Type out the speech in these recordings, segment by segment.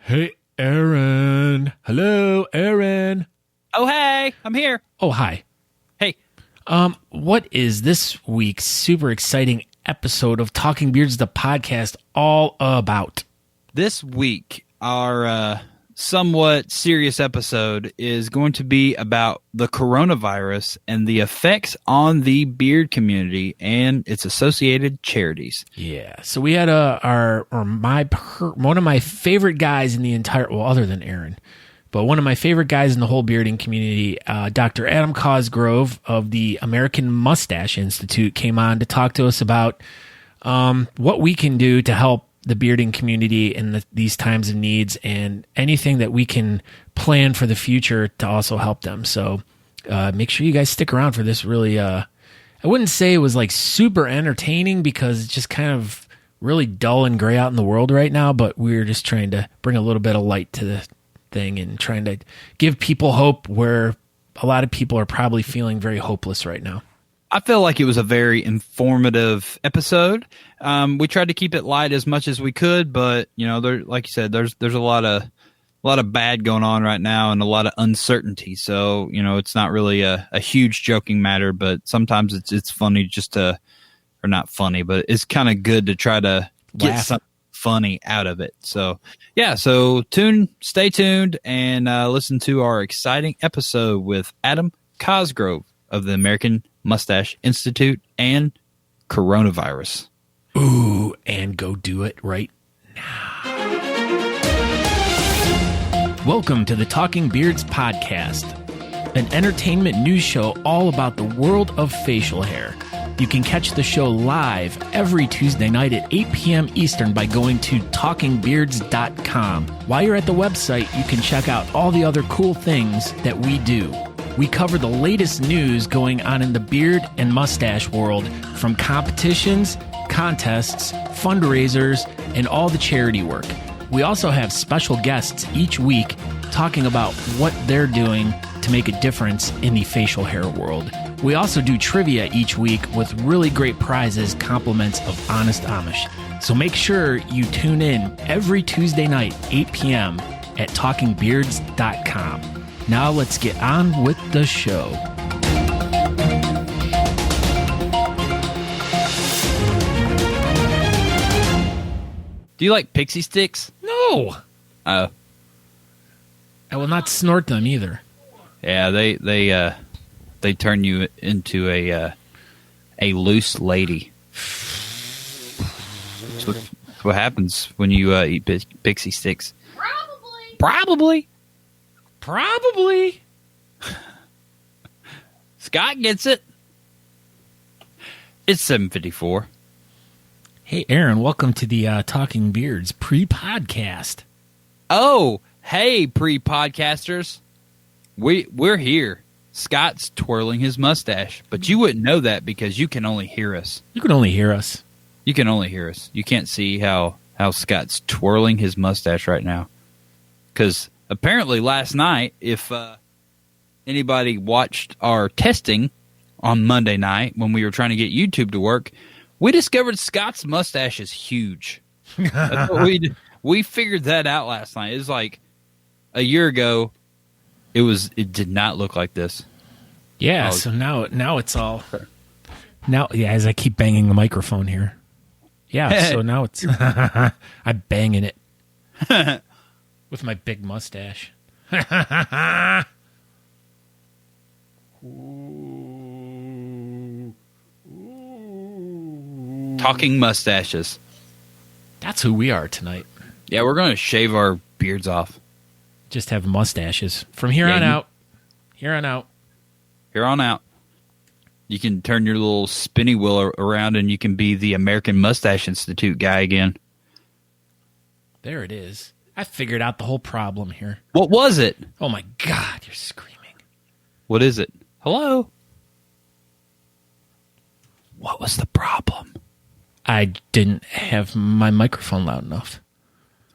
Hey, Aaron. Hello, Aaron. Oh, hey, I'm here. Oh, hi. Hey. What is this week's super exciting episode of Talking Beards, the podcast, all about? This week, our somewhat serious episode is going to be about the coronavirus and the effects on the beard community and its associated charities. Yeah. So we had one of my favorite guys in the entire, well, other than Aaron, but one of my favorite guys in the whole bearding community, Dr. Adam Causgrove of the American Mustache Institute, came on to talk to us about what we can do to help the bearding community in these times of needs and anything that we can plan for the future to also help them. So make sure you guys stick around for this really, I wouldn't say it was like super entertaining because it's just kind of really dull and gray out in the world right now, but we're just trying to bring a little bit of light to the thing and trying to give people hope where a lot of people are probably feeling very hopeless right now. I feel like it was a very informative episode. We tried to keep it light as much as we could, but you know, there, like you said, there's a lot of bad going on right now and a lot of uncertainty. So you know, it's not really a huge joking matter, but sometimes it's funny just to, or not funny, but it's kind of good to try to get something funny out of it. So yeah, so stay tuned and listen to our exciting episode with Adam Causgrove of the American Mustache Institute and coronavirus. Ooh, and go do it right now. Welcome to the Talking Beards podcast, an entertainment news show all about the world of facial hair. You can catch the show live every Tuesday night at 8 p.m. Eastern by going to talkingbeards.com. While you're at the website, you can check out all the other cool things that we do. We cover the latest news going on in the beard and mustache world, from competitions, contests, fundraisers, and all the charity work. We also have special guests each week talking about what they're doing to make a difference in the facial hair world. We also do trivia each week with really great prizes, compliments of Honest Amish. So make sure you tune in every Tuesday night, 8 p.m. at talkingbeards.com. Now let's get on with the show. Do you like pixie sticks? No. Oh. I will not snort them either. Yeah, they turn you into a loose lady. That's what happens when you eat pixie sticks. Probably. Scott gets it. It's 7:54. Hey, Aaron, welcome to the Talking Beards pre-podcast. Oh, hey, pre-podcasters. We're here. Scott's twirling his mustache, but you wouldn't know that because you can only hear us. You can only hear us. You can only hear us. You can't see how Scott's twirling his mustache right now. Because apparently last night, if anybody watched our testing on Monday night when we were trying to get YouTube to work, we discovered Scott's mustache is huge. That's what we figured that out last night. It was like a year ago. It did not look like this. Yeah, so now it's all now. Yeah, as I keep banging the microphone here. Yeah, so now it's I'm banging it with my big mustache. Talking mustaches. That's who we are tonight. Yeah, we're going to shave our beards off. Just have mustaches from here on out. Here on out. You can turn your little spinny wheel around and you can be the American Mustache Institute guy again. There it is. I figured out the whole problem here. What was it? Oh my God, you're screaming. What is it? Hello? What was the problem? I didn't have my microphone loud enough.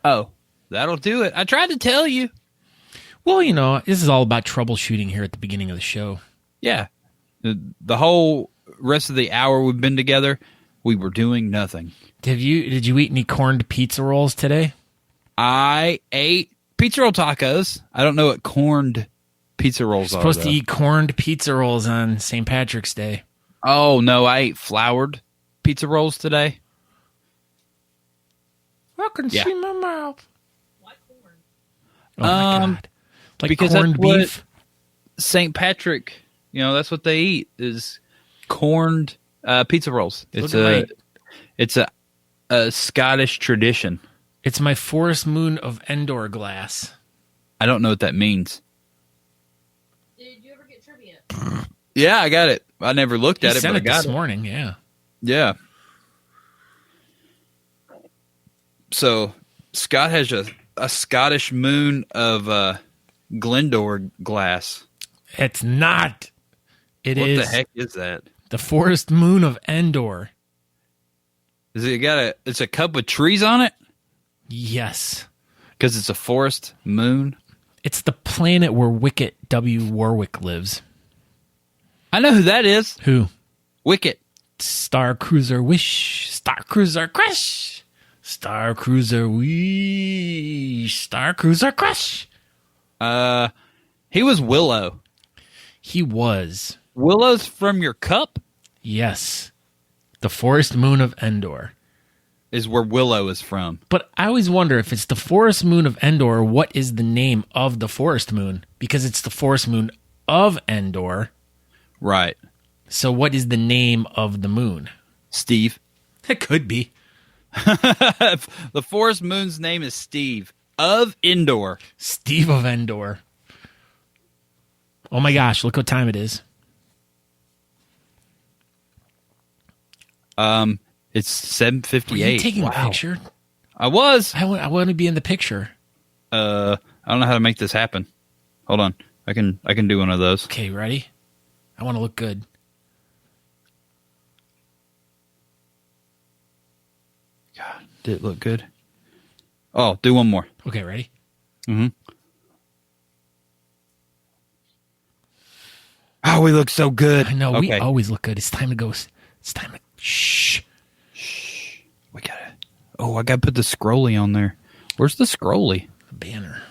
Oh, that'll do it. I tried to tell you. Well, you know, this is all about troubleshooting here at the beginning of the show. Yeah. The whole rest of the hour we've been together, we were doing nothing. Did you eat any corned pizza rolls today? I ate pizza roll tacos. I don't know what corned pizza rolls You're are. supposed to eat corned pizza rolls on St. Patrick's Day. Oh, no, I ate floured pizza rolls today. I can see my mouth. Why corn? Oh, my God. Like because corned that's what beef? St. Patrick, that's what they eat is corned pizza rolls. It's a Scottish tradition. It's my Forest Moon of Endor glass. I don't know what that means. Did you ever get trivia? Yeah, I got it. I never looked at it, Sent but I it got this it. morning, yeah. Yeah. So Scott has a Scottish moon of Glendor glass. It's not. It is What the heck is that? the Forest Moon of Endor. Is it it's a cup with trees on it? Yes. Because it's a forest moon? It's the planet where Wicket W. Warwick lives. I know who that is. Who? Wicket. Star Cruiser Wish. Star Cruiser Crush. Star Cruiser Wish. Star Cruiser Crush. He was Willow. He was. Willow's from your cup? Yes. The Forest Moon of Endor. Is where Willow is from. But I always wonder if it's the Forest Moon of Endor, what is the name of the Forest Moon? Because it's the Forest Moon of Endor. Right. So what is the name of the moon? Steve. It could be. The forest moon's name is Steve of Endor. Steve of Endor. Oh my gosh, look what time it is. It's 7:58. Were you taking a picture? I was. I want to be in the picture. I don't know how to make this happen. Hold on. I can do one of those. Okay, ready? I want to look good. God, did it look good? Oh, do one more. Okay, ready? Mm-hmm. Oh, we look so good. I know, Okay. we always look good. It's time to go. It's time to... Shh. We gotta... Oh, I gotta put the scrolly on there. Where's the scrolly? The banner.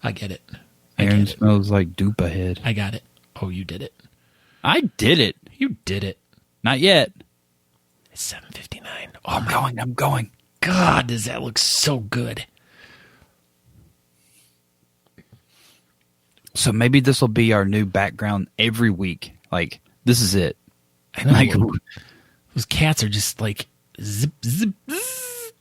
I get it. Aaron get it. smells like dupe ahead. I got it. Oh, you did it. I did it. You did it. Not yet. It's 7:59. Oh, I'm going. God, does that look so good? So maybe this will be our new background every week. Like, this is it. I know. Like, those cats are just like zip, zip, zzz.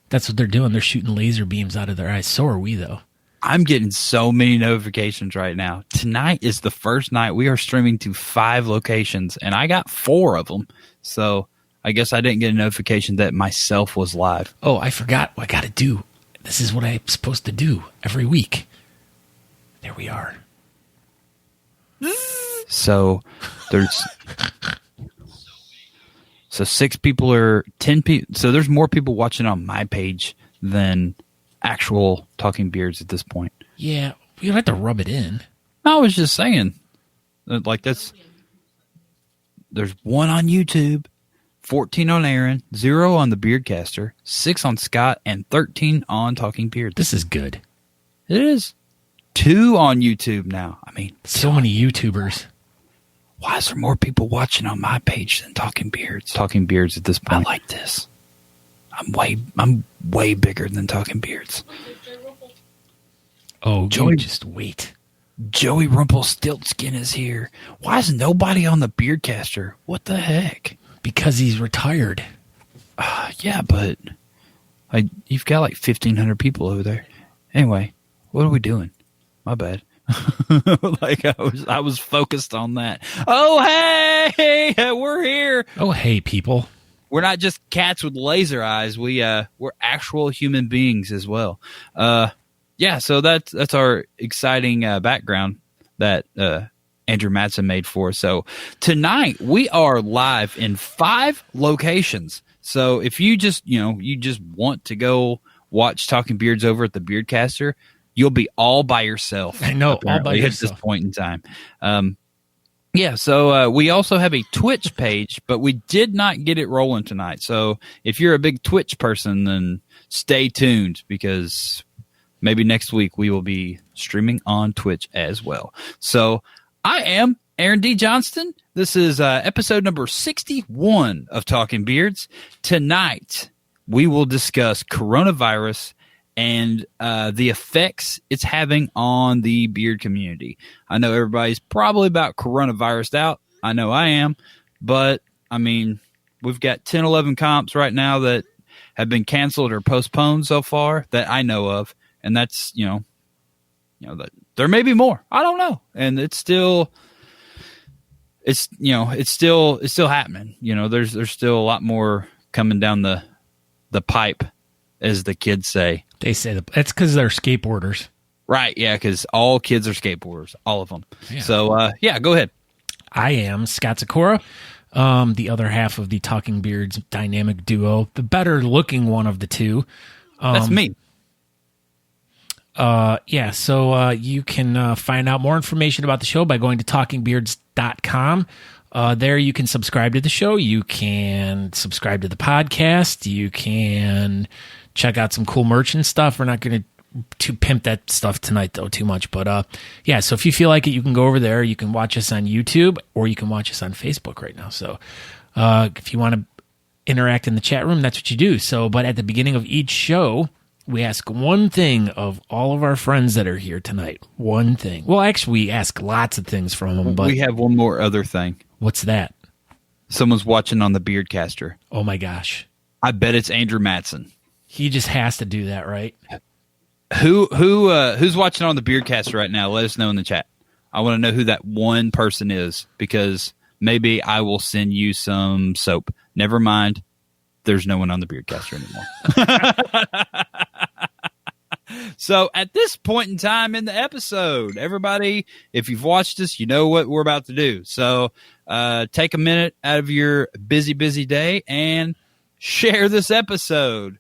That's what they're doing. They're shooting laser beams out of their eyes. So are we, though. I'm getting so many notifications right now. Tonight is the first night we are streaming to 5 locations, and I got 4 of them. So I guess I didn't get a notification that myself was live. Oh, I forgot what I got to do. This is what I'm supposed to do every week. There we are. So there's... So 6 people or 10 people. So there's more people watching on my page than actual Talking Beards at this point. Yeah, we don't have to rub it in. I was just saying, like there's 1 on YouTube, 14 on Aaron, 0 on the Beardcaster, 6 on Scott, and 13 on Talking Beards. This is good. It is 2 on YouTube now. I mean, So many YouTubers. why is there more people watching on my page than Talking Beards? Talking Beards at this point. I like this. I'm way bigger than Talking Beards. Oh, Joey- you just wait. Joey Rumpelstiltskin is here. Why is nobody on the Beardcaster? What the heck? Because he's retired. Yeah, but you've got like 1,500 people over there. Anyway, what are we doing? My bad. Like I was focused on that. Oh, hey, we're here. Oh, hey, people. We're not just cats with laser eyes. We're actual human beings as well. Yeah, so that's our exciting background that Andrew Matson made for us. So tonight we are live in 5 locations. So if you just want to go watch Talking Beards over at the Beardcaster, you'll be all by yourself. I know, all by apparently, yourself. at this point in time. Yeah, so we also have a Twitch page, but we did not get it rolling tonight. So if you're a big Twitch person, then stay tuned because maybe next week we will be streaming on Twitch as well. So I am Aaron D. Johnston. This is episode number 61 of Talking Beards. Tonight we will discuss coronavirus and the effects it's having on the beard community. I know everybody's probably about coronavirus out. I know I am. But, I mean, we've got 10, 11 comps right now that have been canceled or postponed so far that I know of. And that's, that there may be more. I don't know. And it's still happening. There's still a lot more coming down the pipe, as the kids say. They say it's because they're skateboarders. Right, yeah, because all kids are skateboarders, all of them. Yeah. So, go ahead. I am Scott Sakura, the other half of the Talking Beards dynamic duo, the better-looking one of the two. That's me. So you can find out more information about the show by going to talkingbeards.com. There you can subscribe to the show. You can subscribe to the podcast. You can check out some cool merch and stuff. We're not going to pimp that stuff tonight, though, too much. But, so if you feel like it, you can go over there. You can watch us on YouTube or you can watch us on Facebook right now. So if you want to interact in the chat room, that's what you do. So, but at the beginning of each show, we ask one thing of all of our friends that are here tonight. One thing. Well, actually, we ask lots of things from them. But we have one more other thing. What's that? Someone's watching on the Beardcaster. Oh, my gosh. I bet it's Andrew Matson. He just has to do that, right? Who's watching on the Beardcaster right now? Let us know in the chat. I want to know who that one person is because maybe I will send you some soap. Never mind. There's no one on the Beardcaster anymore. So at this point in time in the episode, everybody, if you've watched us, you know what we're about to do. So take a minute out of your busy day and share this episode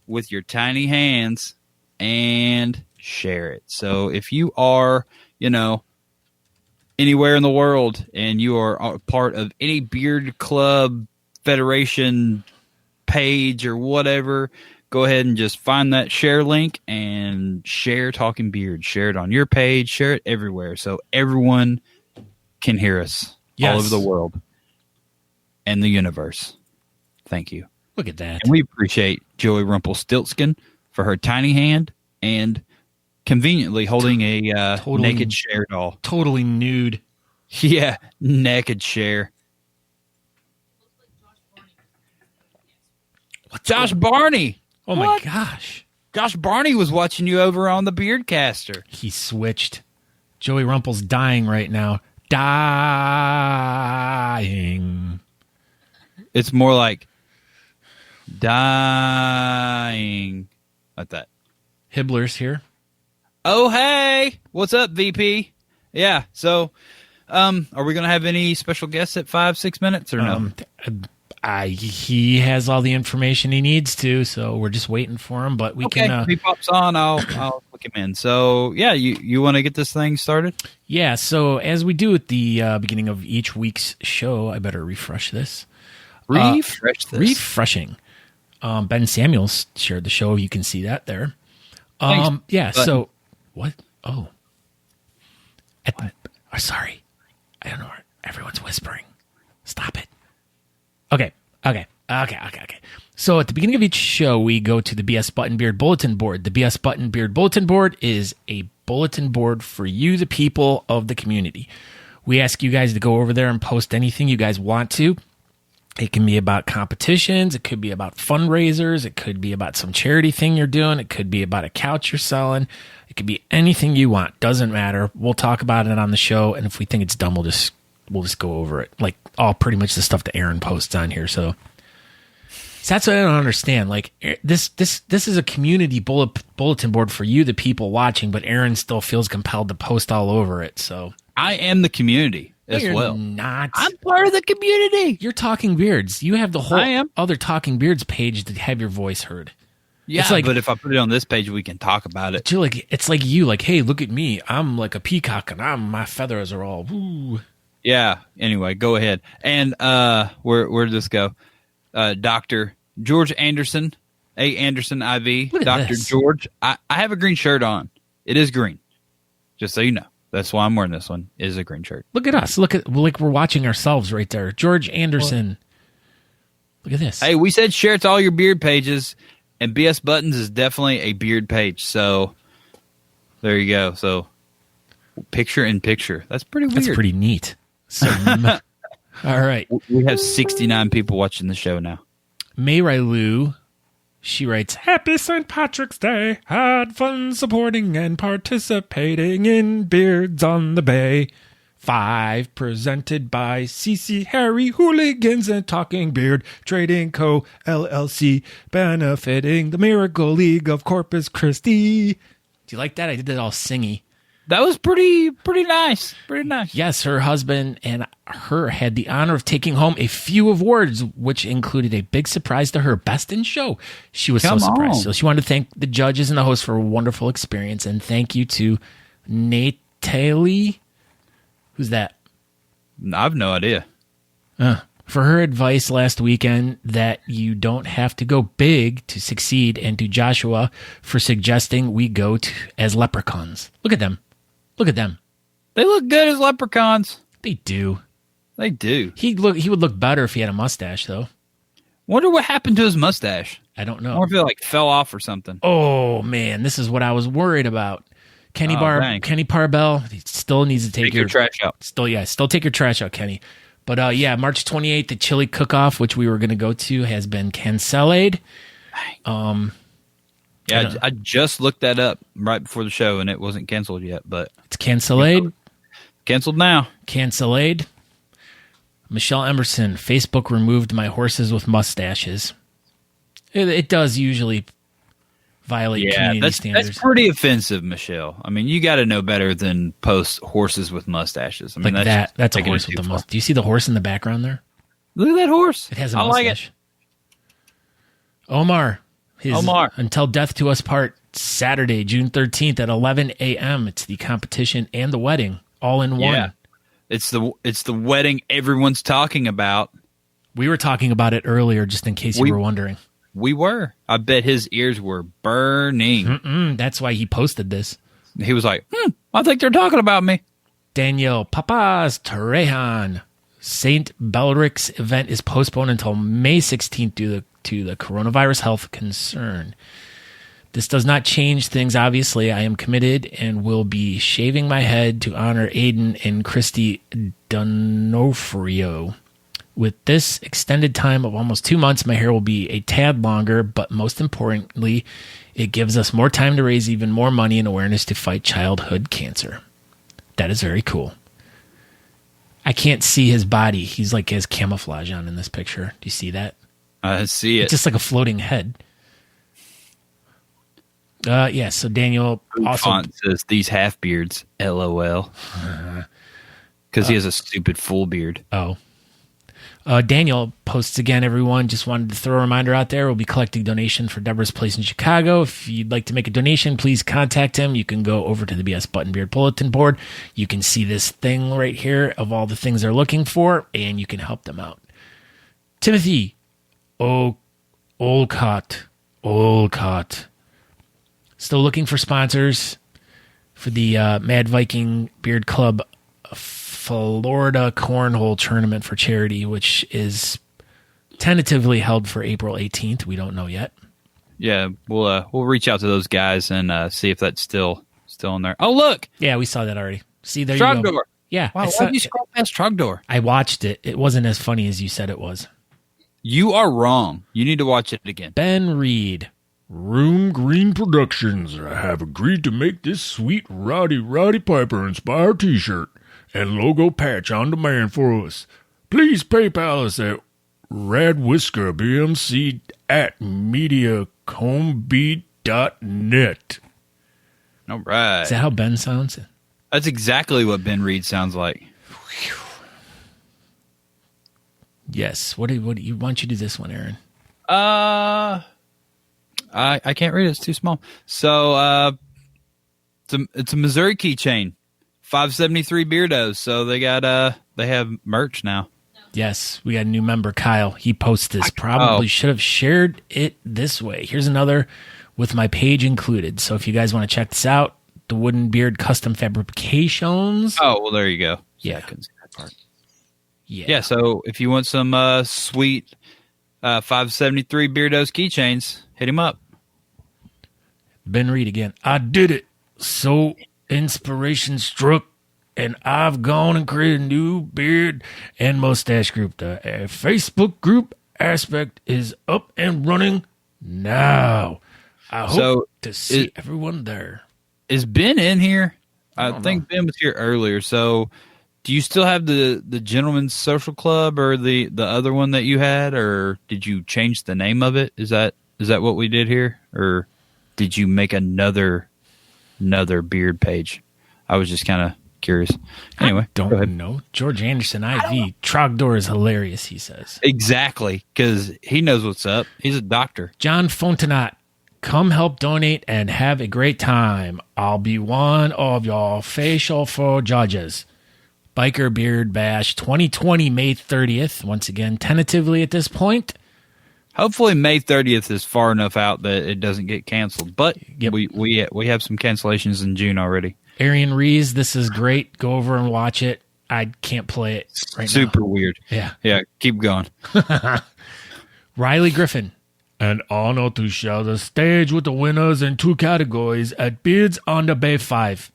with your tiny hands and share it. So if you are, anywhere in the world and you are a part of any beard club, federation, page or whatever, go ahead and just find that share link and share Talking Beard. Share it on your page. Share it everywhere so everyone can hear us all over the world and the universe. Thank you. Look at that. And we appreciate Joey Rumpelstiltskin for her tiny hand and conveniently holding a naked Cher doll. Totally nude. Yeah, naked Cher. Josh Barney. Oh, my gosh. Josh Barney was watching you over on the Beardcaster. He switched. Joey Rumpel's dying right now. Dying. It's more like dying. Like that. Hibbler's here. Oh, hey. What's up, VP? Yeah, so are we going to have any special guests at 5-6 minutes or no? He has all the information he needs to, so we're just waiting for him. But we can. If he pops on, I'll look him in. So yeah, you want to get this thing started? Yeah. So as we do at the beginning of each week's show, I better refresh this. Refreshing. Ben Samuels shared the show. You can see that there. Yeah. Button. So what? Oh. Sorry. I don't know. Everyone's whispering. Stop it. Okay. So at the beginning of each show, we go to the BS Button Beard Bulletin Board. The BS Button Beard Bulletin Board is a bulletin board for you, the people of the community. We ask you guys to go over there and post anything you guys want to. It can be about competitions. It could be about fundraisers. It could be about some charity thing you're doing. It could be about a couch you're selling. It could be anything you want. Doesn't matter. We'll talk about it on the show. And if we think it's dumb, we'll just go over it. Like all pretty much the stuff that Aaron posts on here. So that's what I don't understand. Like this is a community bulletin board for you, the people watching, but Aaron still feels compelled to post all over it. So I am the community as well. Not. I'm part of the community. You're Talking Beards. You have the whole other Talking Beards page to have your voice heard. Yeah, it's like, but if I put it on this page, we can talk about it. It's like you, like, hey, look at me. I'm like a peacock, and my feathers are all woo. Yeah. Anyway, go ahead. And where did this go? Dr. George Anderson, A. Anderson, IV. Look at Dr. this. George. I have a green shirt on. It is green. Just so you know. That's why I'm wearing this one. It is a green shirt. Look at us. Look at like we're watching ourselves right there. George Anderson. Look at this. Hey, we said share it to all your beard pages, and BS Buttons is definitely a beard page. So there you go. So picture in picture. That's pretty weird. That's pretty neat. So, all right. We have 69 people watching the show now. Mayrai Lou, she writes, Happy St. Patrick's Day. Had fun supporting and participating in Beards on the Bay. 5 presented by CC Harry Hooligans and Talking Beard Trading Co. LLC, benefiting the Miracle League of Corpus Christi. Do you like that? I did that all singy. That was pretty nice. Pretty nice. Yes, her husband and her had the honor of taking home a few awards, which included a big surprise to her, Best in Show. She was so surprised. So she wanted to thank the judges and the host for a wonderful experience. And thank you to Natalie. Who's that? I have no idea. For her advice last weekend that you don't have to go big to succeed, and to Joshua for suggesting we go as leprechauns. Look at them. Look at them. They look good as leprechauns. They do. They do. He would look better if he had a mustache, though. Wonder what happened to his mustache. I don't know. Or if it like fell off or something. Oh man, this is what I was worried about. Kenny Parbell, he still needs to take your trash out. Still take your trash out, Kenny. But March 28th, the chili cook-off, which we were going to go to, has been canceled. I just looked that up right before the show, and it wasn't canceled yet. But it's canceled. Canceled now. Canceled. Michelle Emerson, Facebook removed my horses with mustaches. It does usually violate community standards. That's pretty offensive, Michelle. I mean, you got to know better than post horses with mustaches. I mean, that's a horse with a mustache. Do you see the horse in the background there? Look at that horse. It has a mustache. Like it. Omar. Omar. Until Death to Us Part, Saturday, June 13th at 11 a.m. It's the competition and the wedding all in one. Yeah. It's the wedding everyone's talking about. We were talking about it earlier, just in case you were wondering. We were. I bet his ears were burning. That's why he posted this. He was like, I think they're talking about me. Daniel Papas Torrejan. St. Belric's event is postponed until May 16th due to the coronavirus health concern. This does not change things, obviously. I am committed and will be shaving my head to honor Aiden and Christy Donofrio. With this extended time of almost 2 months, my hair will be a tad longer, but most importantly, it gives us more time to raise even more money and awareness to fight childhood cancer. That is very cool. I can't see his body. He's like has camouflage on in this picture. Do you see that? I see it. It's just like a floating head. So Daniel also font says these half beards, LOL. Because he has a stupid full beard. Oh. Daniel posts again, everyone. Just wanted to throw a reminder out there. We'll be collecting donations for Deborah's Place in Chicago. If you'd like to make a donation, please contact him. You can go over to the BS Button Beard Bulletin Board. You can see this thing right here of all the things they're looking for, and you can help them out. Timothy Olcott. Still looking for sponsors for the Mad Viking Beard Club Florida Cornhole Tournament for charity, which is tentatively held for April 18th. We don't know yet. Yeah, we'll reach out to those guys and see if that's still in there. Oh, look! Yeah, we saw that already. See, there Trogdor. you go. Yeah. Wow, why did you scroll past Trogdor? I watched it. It wasn't as funny as you said it was. You are wrong. You need to watch it again. Ben Reed. Room Green Productions have agreed to make this sweet Roddy Piper inspired t-shirt and logo patch on demand for us. Please PayPal us at radwhisker@mediacombeat.net. All right. Is that how Ben sounds? That's exactly what Ben Reed sounds like. Yes. Why don't you do this one, Aaron? I can't read it. It's too small. So it's a Missouri keychain. 573 Beardos. So they got they have merch now. Yes, we got a new member, Kyle. He posts this. Probably should have shared it this way. Here's another with my page included. So if you guys want to check this out, the Wooden Beard Custom Fabrications. Oh, well, there you go. Yeah. I couldn't see that part. Yeah. So if you want some sweet 573 Beardos keychains, hit him up. Ben Reed again. I did it. So inspiration struck, and I've gone and created a new beard and mustache group. The Facebook group aspect is up and running now. I hope to see everyone there. Is Ben in here? I think Ben was here earlier. So do you still have the Gentleman's Social Club or the other one that you had, or did you change the name of it? Is that what we did here, or did you make another beard page? I was just kind of curious. Anyway, don't know. George Anderson, IV. Trogdor is hilarious, he says. Exactly, because he knows what's up. He's a doctor. John Fontenot, come help donate and have a great time. I'll be one of your facial for judges. Biker Beard Bash 2020, May 30th. Once again, tentatively at this point. Hopefully May 30th is far enough out that it doesn't get canceled. But Yep. we have some cancellations in June already. Arian Rees, this is great. Go over and watch it. I can't play it right now. Super weird. Yeah. Yeah, keep going. Riley Griffin. An honor to share the stage with the winners in 2 categories at Beards on the Bay 5.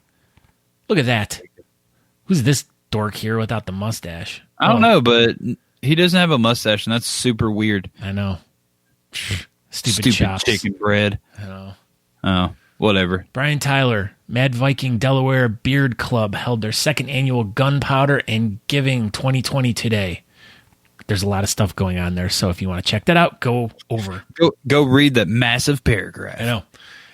Look at that. Who's this dork here without the mustache? I don't know, but he doesn't have a mustache, and that's super weird. I know. Stupid chops. chicken bread. I know. Oh, whatever. Brian Tyler, Mad Viking Delaware Beard Club held their 2nd annual Gunpowder and Giving 2020 today. There's a lot of stuff going on there, so if you want to check that out, go over. Go read that massive paragraph. I know.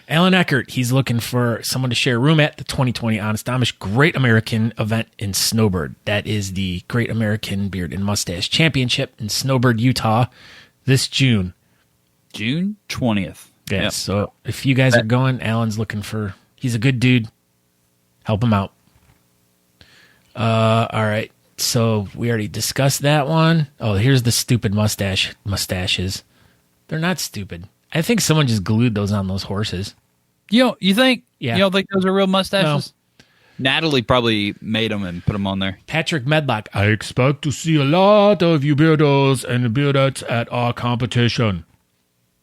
Alan Eckert, he's looking for someone to share a room at the 2020 Honest Amish Great American event in Snowbird. That is the Great American Beard and Mustache Championship in Snowbird, Utah, this June. June 20th. Yeah, Yep. so if you guys are going, Alan's looking for, he's a good dude. Help him out. All right. So we already discussed that one. Oh, here's the stupid mustaches. They're not stupid. I think someone just glued those on those horses. You think? Yeah. You don't think those are real mustaches? No. Natalie probably made them and put them on there. Patrick Medlock. I expect to see a lot of you beardos and beardettes at our competition.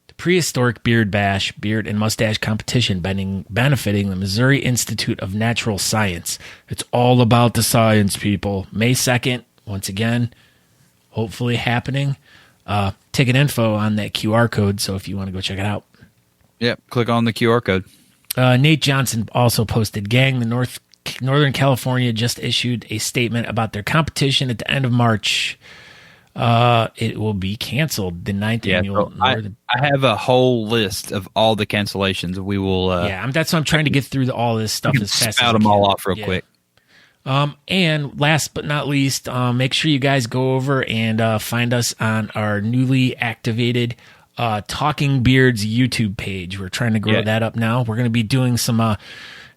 The Prehistoric Beard Bash Beard and Mustache Competition benefiting the Missouri Institute of Natural Science. It's all about the science, people. May 2nd, once again, hopefully happening. Ticket info on that QR code, so if you want to go check it out. Yep, click on the QR code. Nate Johnson also posted, gang, Northern California just issued a statement about their competition at the end of March. It will be canceled, the 9th annual. So I have a whole list of all the cancellations. We will. That's why I'm trying to get through all this stuff as fast as spout them all off real quick. And last but not least, make sure you guys go over and find us on our newly activated Talking Beards YouTube page. We're trying to grow that up now. We're going to be doing some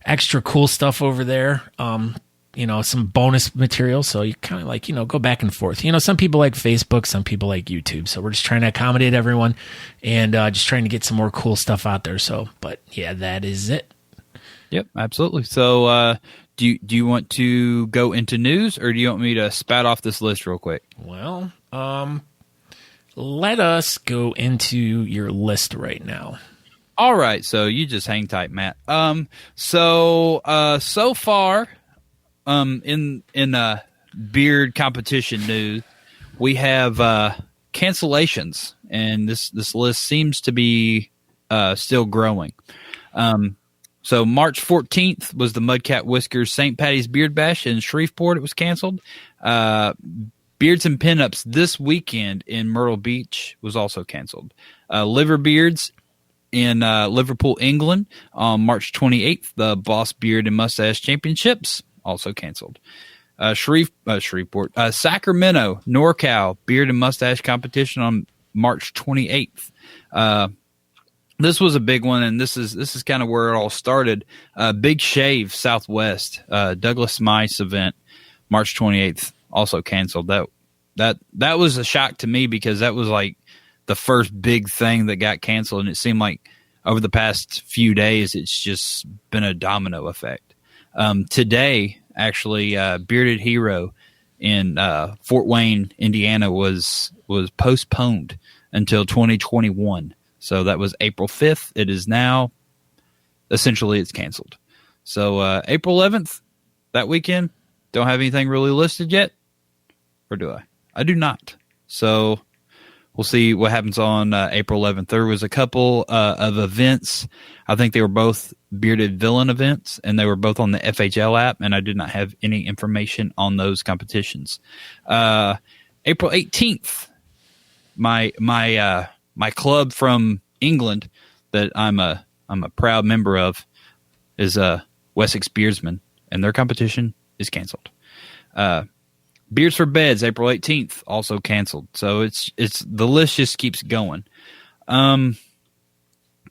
extra cool stuff over there. Some bonus material. So you kind of like, go back and forth. Some people like Facebook, some people like YouTube. So we're just trying to accommodate everyone and just trying to get some more cool stuff out there. So, but yeah, that is it. Yep, absolutely. So, do you want to go into news, or do you want me to spout off this list real quick? Well, let us go into your list right now. All right, so you just hang tight, Matt. So far, in beard competition news, we have cancellations, and this list seems to be still growing. So March 14th was the Mudcat Whiskers St. Patty's Beard Bash in Shreveport. It was canceled. Beards and Pinups this weekend in Myrtle Beach was also canceled. Liver Beards in Liverpool, England on March 28th. The Boss Beard and Mustache Championships also canceled. Shreveport. Sacramento, NorCal Beard and Mustache Competition on March 28th. This was a big one, and this is kind of where it all started. Big Shave Southwest, Douglas Mice event, March 28th, also canceled. That was a shock to me because that was like the first big thing that got canceled, and it seemed like over the past few days it's just been a domino effect. Today, actually, Bearded Hero in Fort Wayne, Indiana, was postponed until 2021. So that was April 5th. It is now essentially it's canceled. So April 11th, that weekend, don't have anything really listed yet, or do I? I do not. So we'll see what happens on April 11th. There was a couple of events. I think they were both Bearded Villain events, and they were both on the FHL app, and I did not have any information on those competitions. April 18th, my club from England that I'm a proud member of is Wessex Beardsmen, and their competition is canceled. Beards for Beds, April 18th, also canceled. So it's the list just keeps going.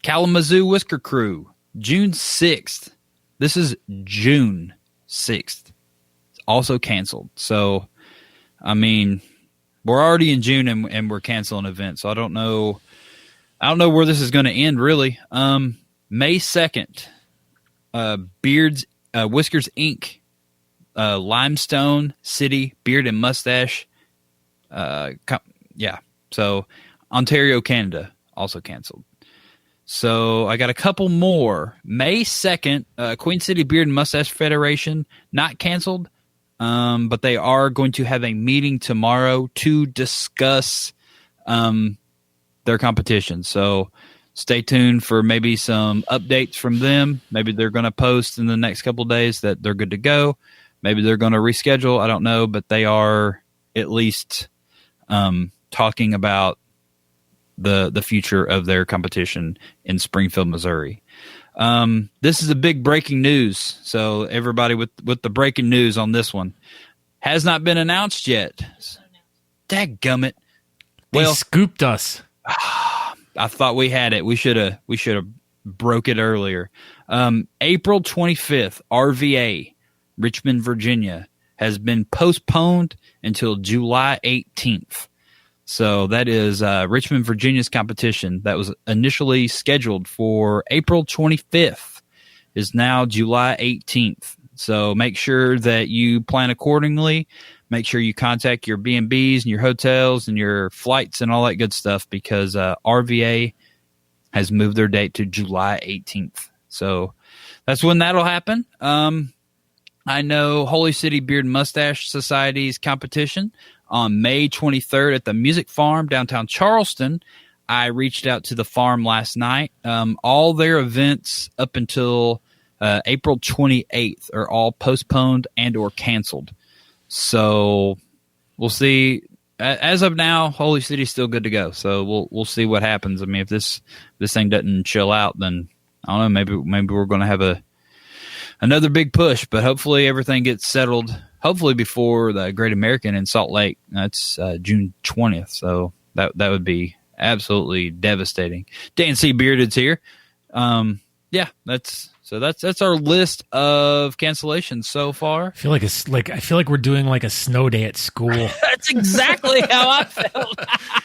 Kalamazoo Whisker Crew, June 6th. This is June 6th. It's also canceled. So, I mean, we're already in June and we're canceling events. So I don't know where this is going to end, really. May 2nd, Whiskers Inc., Limestone City Beard and Mustache. So Ontario, Canada, also canceled. So I got a couple more. May 2nd, Queen City Beard and Mustache Federation, not canceled, but they are going to have a meeting tomorrow to discuss their competition. So stay tuned for maybe some updates from them. Maybe they're going to post in the next couple of days that they're good to go. Maybe they're going to reschedule. I don't know, but they are at least talking about the future of their competition in Springfield, Missouri. This is a big breaking news. So everybody with the breaking news on this one has not been announced yet. Dadgummit. They scooped us. I thought we had it. We should have broke it earlier. April 25th, RVA, Richmond, Virginia, has been postponed until July 18th. So that is Richmond, Virginia's competition that was initially scheduled for April 25th is now July 18th. So make sure that you plan accordingly. Make sure you contact your B&Bs and your hotels and your flights and all that good stuff because RVA has moved their date to July 18th. So that's when that'll happen. I know Holy City Beard and Mustache Society's competition on May 23rd at the Music Farm downtown Charleston. I reached out to the farm last night. All their events up until April 28th are all postponed and or canceled. So we'll see. As of now, Holy City's still good to go. So we'll see what happens. I mean, if this thing doesn't chill out, then I don't know. Maybe we're going to have another big push. But hopefully everything gets settled. Hopefully before the Great American in Salt Lake. That's June 20th. So that would be absolutely devastating. Dan C. Bearded's here. That's our list of cancellations so far. I feel like we're doing like a snow day at school. That's exactly how I felt.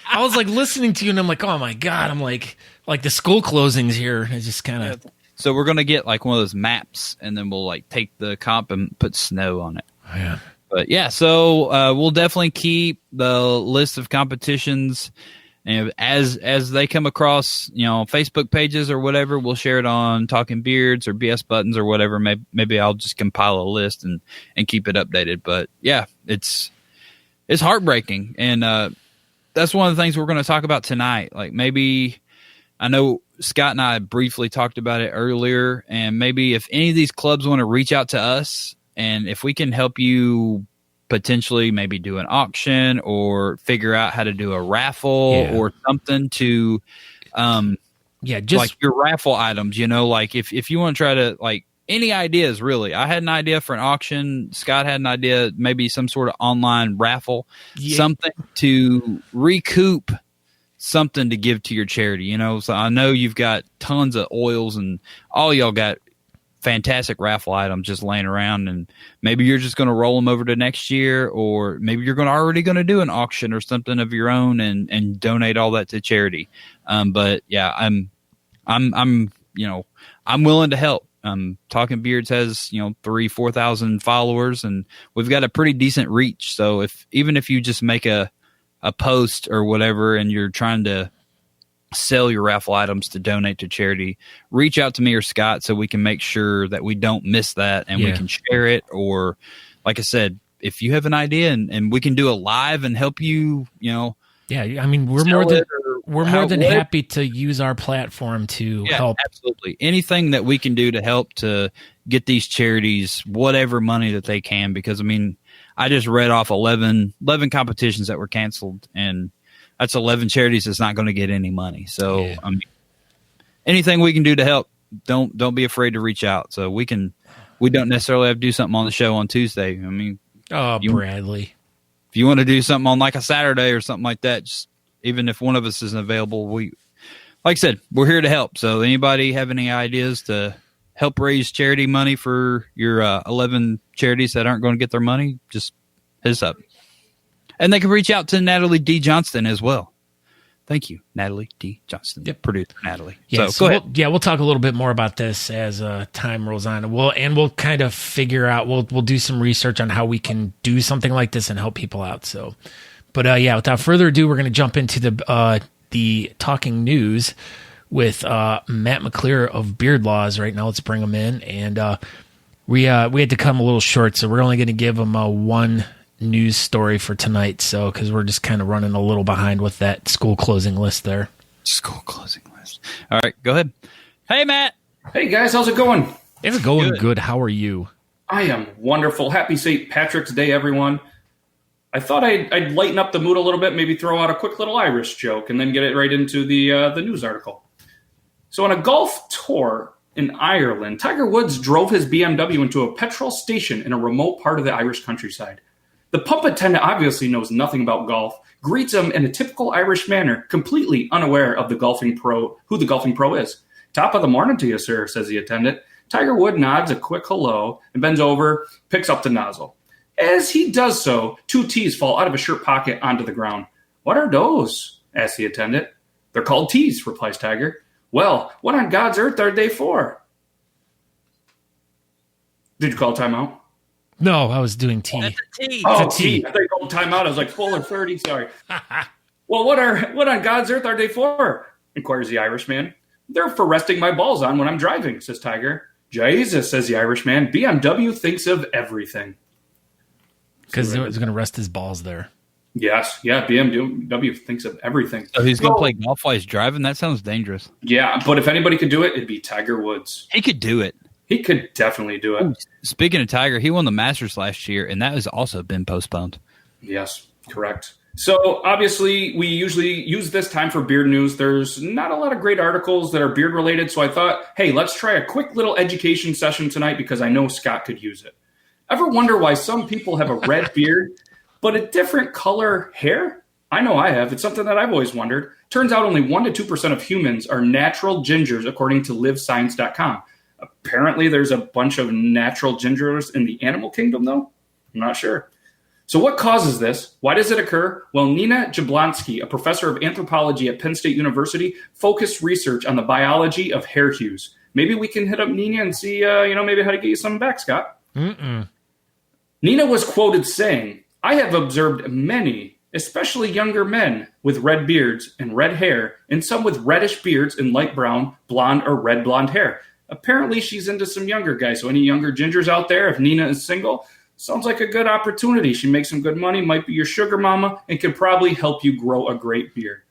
I was like listening to you and I'm like, oh my God, I'm like the school closings here. I just kind of. So we're going to get like one of those maps and then we'll like take the comp and put snow on it. Oh, yeah. But yeah, so we'll definitely keep the list of competitions. And as they come across, Facebook pages or whatever, we'll share it on Talking Beards or BS Buttons or whatever. Maybe I'll just compile a list and keep it updated. But yeah, it's heartbreaking, and that's one of the things we're going to talk about tonight. Like maybe I know Scott and I briefly talked about it earlier, and maybe if any of these clubs want to reach out to us, and if we can help you potentially maybe do an auction or figure out how to do a raffle or something to just like your raffle items, like if you want to try to like any ideas really. I had an idea for an auction. Scott had an idea, maybe some sort of online raffle, something to recoup something to give to your charity, So I know you've got tons of oils and all y'all got fantastic raffle items just laying around, and maybe you're just going to roll them over to next year, or maybe you're already going to do an auction or something of your own and donate all that to charity. But yeah, I'm willing to help. Talking Beards has 3,000-4,000 followers, and we've got a pretty decent reach. So even if you just make a post or whatever, and you're trying to sell your raffle items to donate to charity, reach out to me or Scott so we can make sure that we don't miss that and we can share it. Or like I said, if you have an idea and we can do a live and help you, yeah, I mean, we're more than happy to use our platform to help. Absolutely. Anything that we can do to help to get these charities whatever money that they can, because I mean, I just read off 11 competitions that were canceled, and that's 11 charities that's not going to get any money. So I mean, anything we can do to help, don't be afraid to reach out. So we don't necessarily have to do something on the show on Tuesday. I mean, Bradley, if you want to do something on like a Saturday or something like that, just even if one of us isn't available, like I said, we're here to help. So anybody have any ideas to help raise charity money for your 11 charities that aren't going to get their money, just hit us up. And they can reach out to Natalie D. Johnston as well. Thank you, Natalie D. Johnston. Yep. Producer Natalie. Yeah, so go ahead. We'll talk a little bit more about this as time rolls on. We'll kind of figure out. We'll do some research on how we can do something like this and help people out. So, but without further ado, we're going to jump into the talking news with Matt McClure of Beard Laws right now. Let's bring him in, and we had to come a little short, so we're only going to give him one news story for tonight, so because we're just kind of running a little behind with that school closing list there. School closing list. All right, go ahead. Hey, Matt. Hey, guys. How's it going? It's going good. How are you? I am wonderful. Happy St. Patrick's Day, everyone. I thought I'd lighten up the mood a little bit, maybe throw out a quick little Irish joke, and then get it right into the news article. So on a golf tour in Ireland, Tiger Woods drove his BMW into a petrol station in a remote part of the Irish countryside. The pump attendant obviously knows nothing about golf, greets him in a typical Irish manner, completely unaware of who the golfing pro is. "Top of the morning to you, sir," says the attendant. Tiger Woods nods a quick hello and bends over, picks up the nozzle. As he does so, 2 tees fall out of his shirt pocket onto the ground. "What are those?" asks the attendant. "They're called tees," replies Tiger. "Well, what on God's earth are they for?" Did you call timeout? No, I was doing tea. That's a tea. Oh, It's a tea. tea. I thought you called timeout. I was like, full or 30, sorry. "Well, what on God's earth are they for?" inquires the Irishman. "They're for resting my balls on when I'm driving," says Tiger. "Jesus," says the Irishman, "BMW thinks of everything." Because he was going to rest his balls there. Yes, yeah, BMW thinks of everything. So he's going to play golf while he's driving? That sounds dangerous. Yeah, but if anybody could do it, it'd be Tiger Woods. He could do it. He could definitely do it. Speaking of Tiger, he won the Masters last year, and that has also been postponed. Yes, correct. So obviously, we usually use this time for beard news. There's not a lot of great articles that are beard related, so I thought, hey, let's try a quick little education session tonight because I know Scott could use it. Ever wonder why some people have a red beard but a different color hair? I know I have. It's something that I've always wondered. Turns out only 1% to 2% of humans are natural gingers, according to livescience.com. Apparently, there's a bunch of natural gingers in the animal kingdom, though. I'm not sure. So what causes this? Why does it occur? Well, Nina Jablonski, a professor of anthropology at Penn State University, focused research on the biology of hair hues. Maybe we can hit up Nina and see, maybe how to get you something back, Scott. Nina was quoted saying, "I have observed many, especially younger men, with red beards and red hair, and some with reddish beards and light brown, blonde, or red blonde hair." Apparently, she's into some younger guys. So any younger gingers out there, if Nina is single, sounds like a good opportunity. She makes some good money, might be your sugar mama, and can probably help you grow a great beard.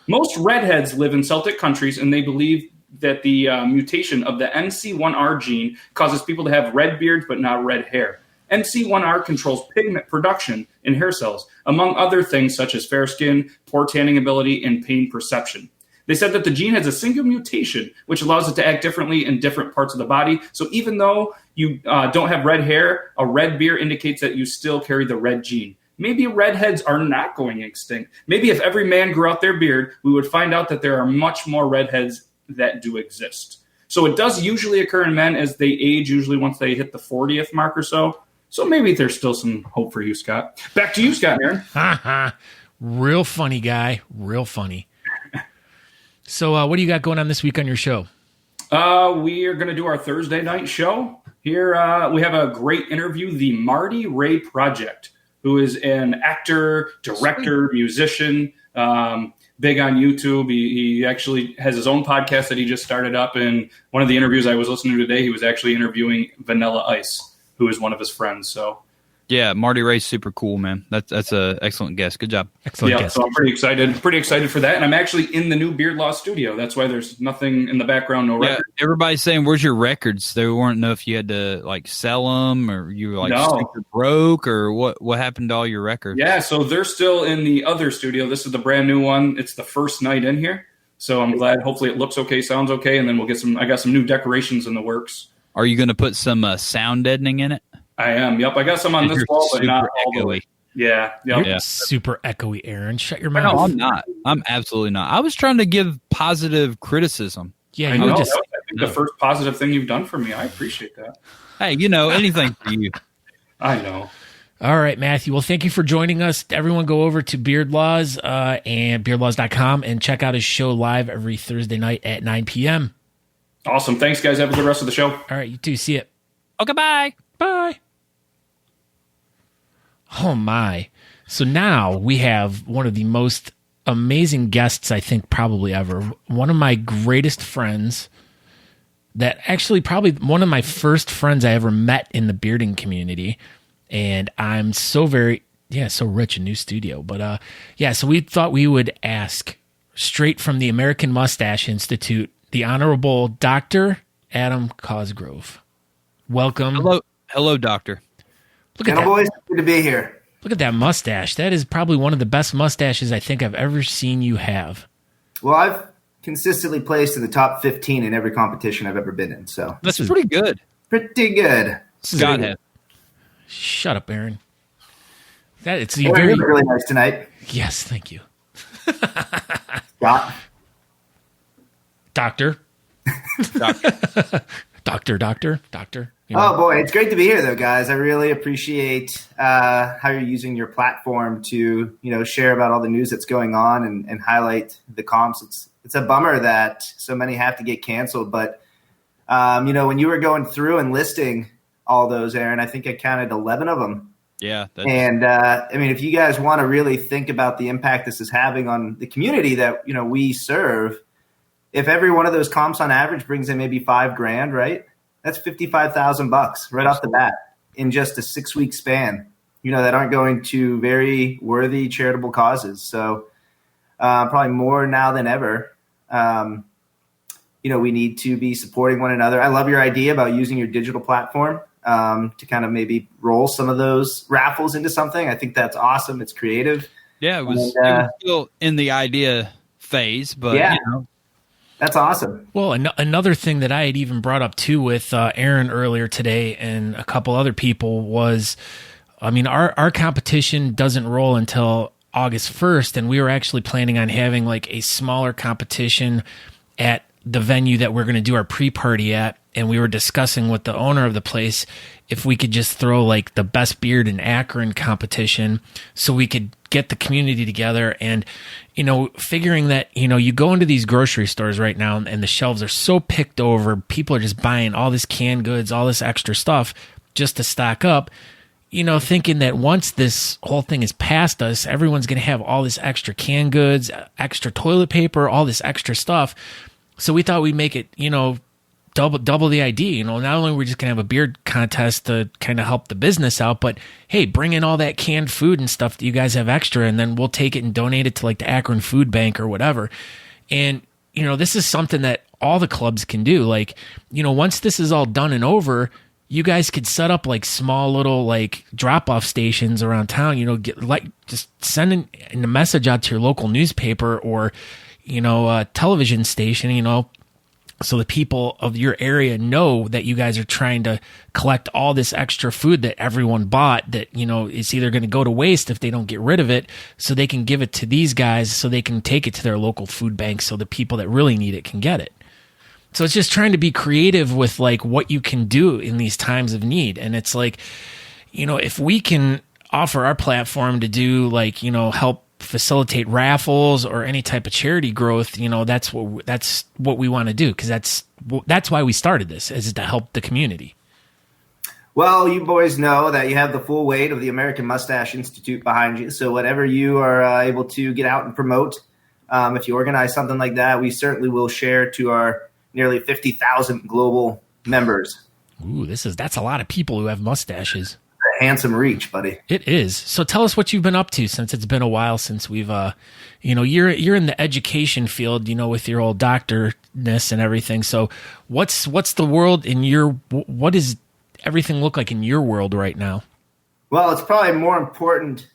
Most redheads live in Celtic countries, and they believe that the mutation of the MC1R gene causes people to have red beards but not red hair. MC1R controls pigment production in hair cells, among other things such as fair skin, poor tanning ability, and pain perception. They said that the gene has a single mutation, which allows it to act differently in different parts of the body. So even though you don't have red hair, a red beard indicates that you still carry the red gene. Maybe redheads are not going extinct. Maybe if every man grew out their beard, we would find out that there are much more redheads that do exist. So it does usually occur in men as they age, usually once they hit the 40th mark or so. So maybe there's still some hope for you, Scott. Back to you, Scott Aaron. Real funny guy. Real funny. So what do you got going on this week on your show? We are going to do our Thursday night show. Here we have a great interview, the Marty Ray Project, who is an actor, director, musician, big on YouTube. He actually has his own podcast that he just started up. And one of the interviews I was listening to today, he was actually interviewing Vanilla Ice, who is one of his friends. So Yeah, Marty Ray's super cool, man. That's a excellent guest. Good job. Excellent guest. So I'm pretty excited for that. And I'm actually in the new Beard Law studio. That's why there's nothing in the background, no record. Everybody's saying, "Where's your records?" They weren't know if you had to like sell them or you were like super broke or what happened to all your records. Yeah, so they're still in the other studio. This is the brand new one. It's the first night in here. So I'm glad. Hopefully it looks okay, sounds okay, and then we'll get I got some new decorations in the works. Are you going to put some sound deadening in it? I am. Yep. I got some on this wall, but not all the way. echoey. Yeah. Yep. You're super echoey, Aaron. Shut your No, mouth. I'm not. I'm absolutely not. I was trying to give positive criticism. Yeah, I you know. just That was, I think the first positive thing you've done for me. I appreciate that. Hey, anything for you. I know. All right, Matthew. Well, thank you for joining us. Everyone go over to Beard Laws and beardlaws.com and check out his show live every Thursday night at 9 p.m. Awesome. Thanks, guys. Have a good rest of the show. All right, you too. See it. Okay, bye. Bye. Oh, my. So now we have one of the most amazing guests, I think, probably ever. One of my greatest friends that actually probably one of my first friends I ever met in the bearding community. And I'm so rich, a new studio. But so we thought we would ask straight from the American Mustache Institute, the Honorable Dr. Adam Causgrove. Welcome. Hello, doctor. Look at that. Boys, good to be here. Look at that mustache. That is probably one of the best mustaches I think I've ever seen you have. Well, I've consistently placed in the top 15 in every competition I've ever been in, so That's pretty good. pretty good. Scott has. Shut up, Aaron. It's You very look really nice tonight, yes, thank you, Scott. doctor. Doctor. Oh boy, it's great to be here, though, guys. I really appreciate how you're using your platform to, share about all the news that's going on and highlight the comps. It's a bummer that so many have to get canceled, but when you were going through and listing all those, Aaron, I think I counted 11 of them. Yeah. And if you guys want to really think about the impact this is having on the community that we serve, if every one of those comps on average brings in maybe $5,000, right? That's $55,000 right off the bat in just a 6-week span. That aren't going to very worthy charitable causes. So probably more now than ever. We need to be supporting one another. I love your idea about using your digital platform to kind of maybe roll some of those raffles into something. I think that's awesome. It's creative. Yeah, it was still in the idea phase, but that's awesome. Well, another thing that I had even brought up too with Aaron earlier today and a couple other people was, our competition doesn't roll until August 1st, and we were actually planning on having like a smaller competition at the venue that we're going to do our pre-party at, and we were discussing with the owner of the place if we could just throw like the best beard in Akron competition so we could get the community together. And figuring that you go into these grocery stores right now and the shelves are so picked over, people are just buying all this canned goods, all this extra stuff just to stock up, thinking that once this whole thing is past us, everyone's going to have all this extra canned goods, extra toilet paper, all this extra stuff. So we thought we'd make it, double the idea. Not only are we just going to have a beard contest to kind of help the business out, but hey, bring in all that canned food and stuff that you guys have extra, and then we'll take it and donate it to like the Akron Food Bank or whatever. And, this is something that all the clubs can do. Like, once this is all done and over, you guys could set up like small little like drop-off stations around town, just sending a message out to your local newspaper or, television station, so the people of your area know that you guys are trying to collect all this extra food that everyone bought that, is either going to go to waste if they don't get rid of it, so they can give it to these guys so they can take it to their local food bank so the people that really need it can get it. So it's just trying to be creative with like what you can do in these times of need. And it's like, if we can offer our platform to do like, help facilitate raffles or any type of charity growth, that's what we want to do. Cause that's why we started this, is to help the community. Well, you boys know that you have the full weight of the American Mustache Institute behind you. So whatever you are able to get out and promote, if you organize something like that, we certainly will share to our nearly 50,000 global members. Ooh, that's a lot of people who have mustaches. A handsome reach, buddy. It is. So tell us what you've been up to, since it's been a while since we've, you're in the education field, with your old doctorness and everything. So what's the world what does everything look like in your world right now? Well, it's probably more important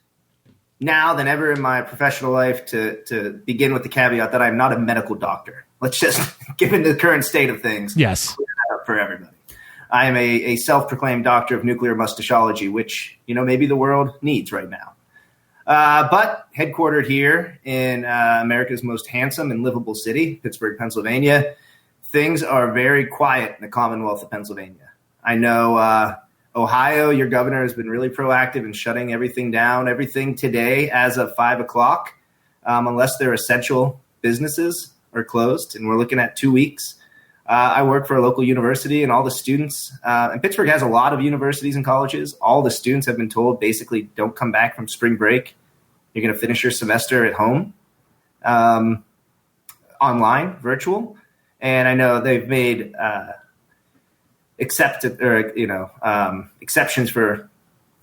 now than ever in my professional life to begin with the caveat that I'm not a medical doctor. Let's just, given the current state of things, yes, clear that up for everybody. I am a self-proclaimed doctor of nuclear mustachology, which, maybe the world needs right now. But headquartered here in America's most handsome and livable city, Pittsburgh, Pennsylvania, things are very quiet in the Commonwealth of Pennsylvania. I know Ohio, your governor has been really proactive in shutting everything down. Everything today as of 5 o'clock, unless they're essential businesses, are closed, and we're looking at 2 weeks. I work for a local university, and all the students, and Pittsburgh has a lot of universities and colleges. All the students have been told basically don't come back from spring break. You're going to finish your semester at home, online, virtual. And I know they've made exceptions for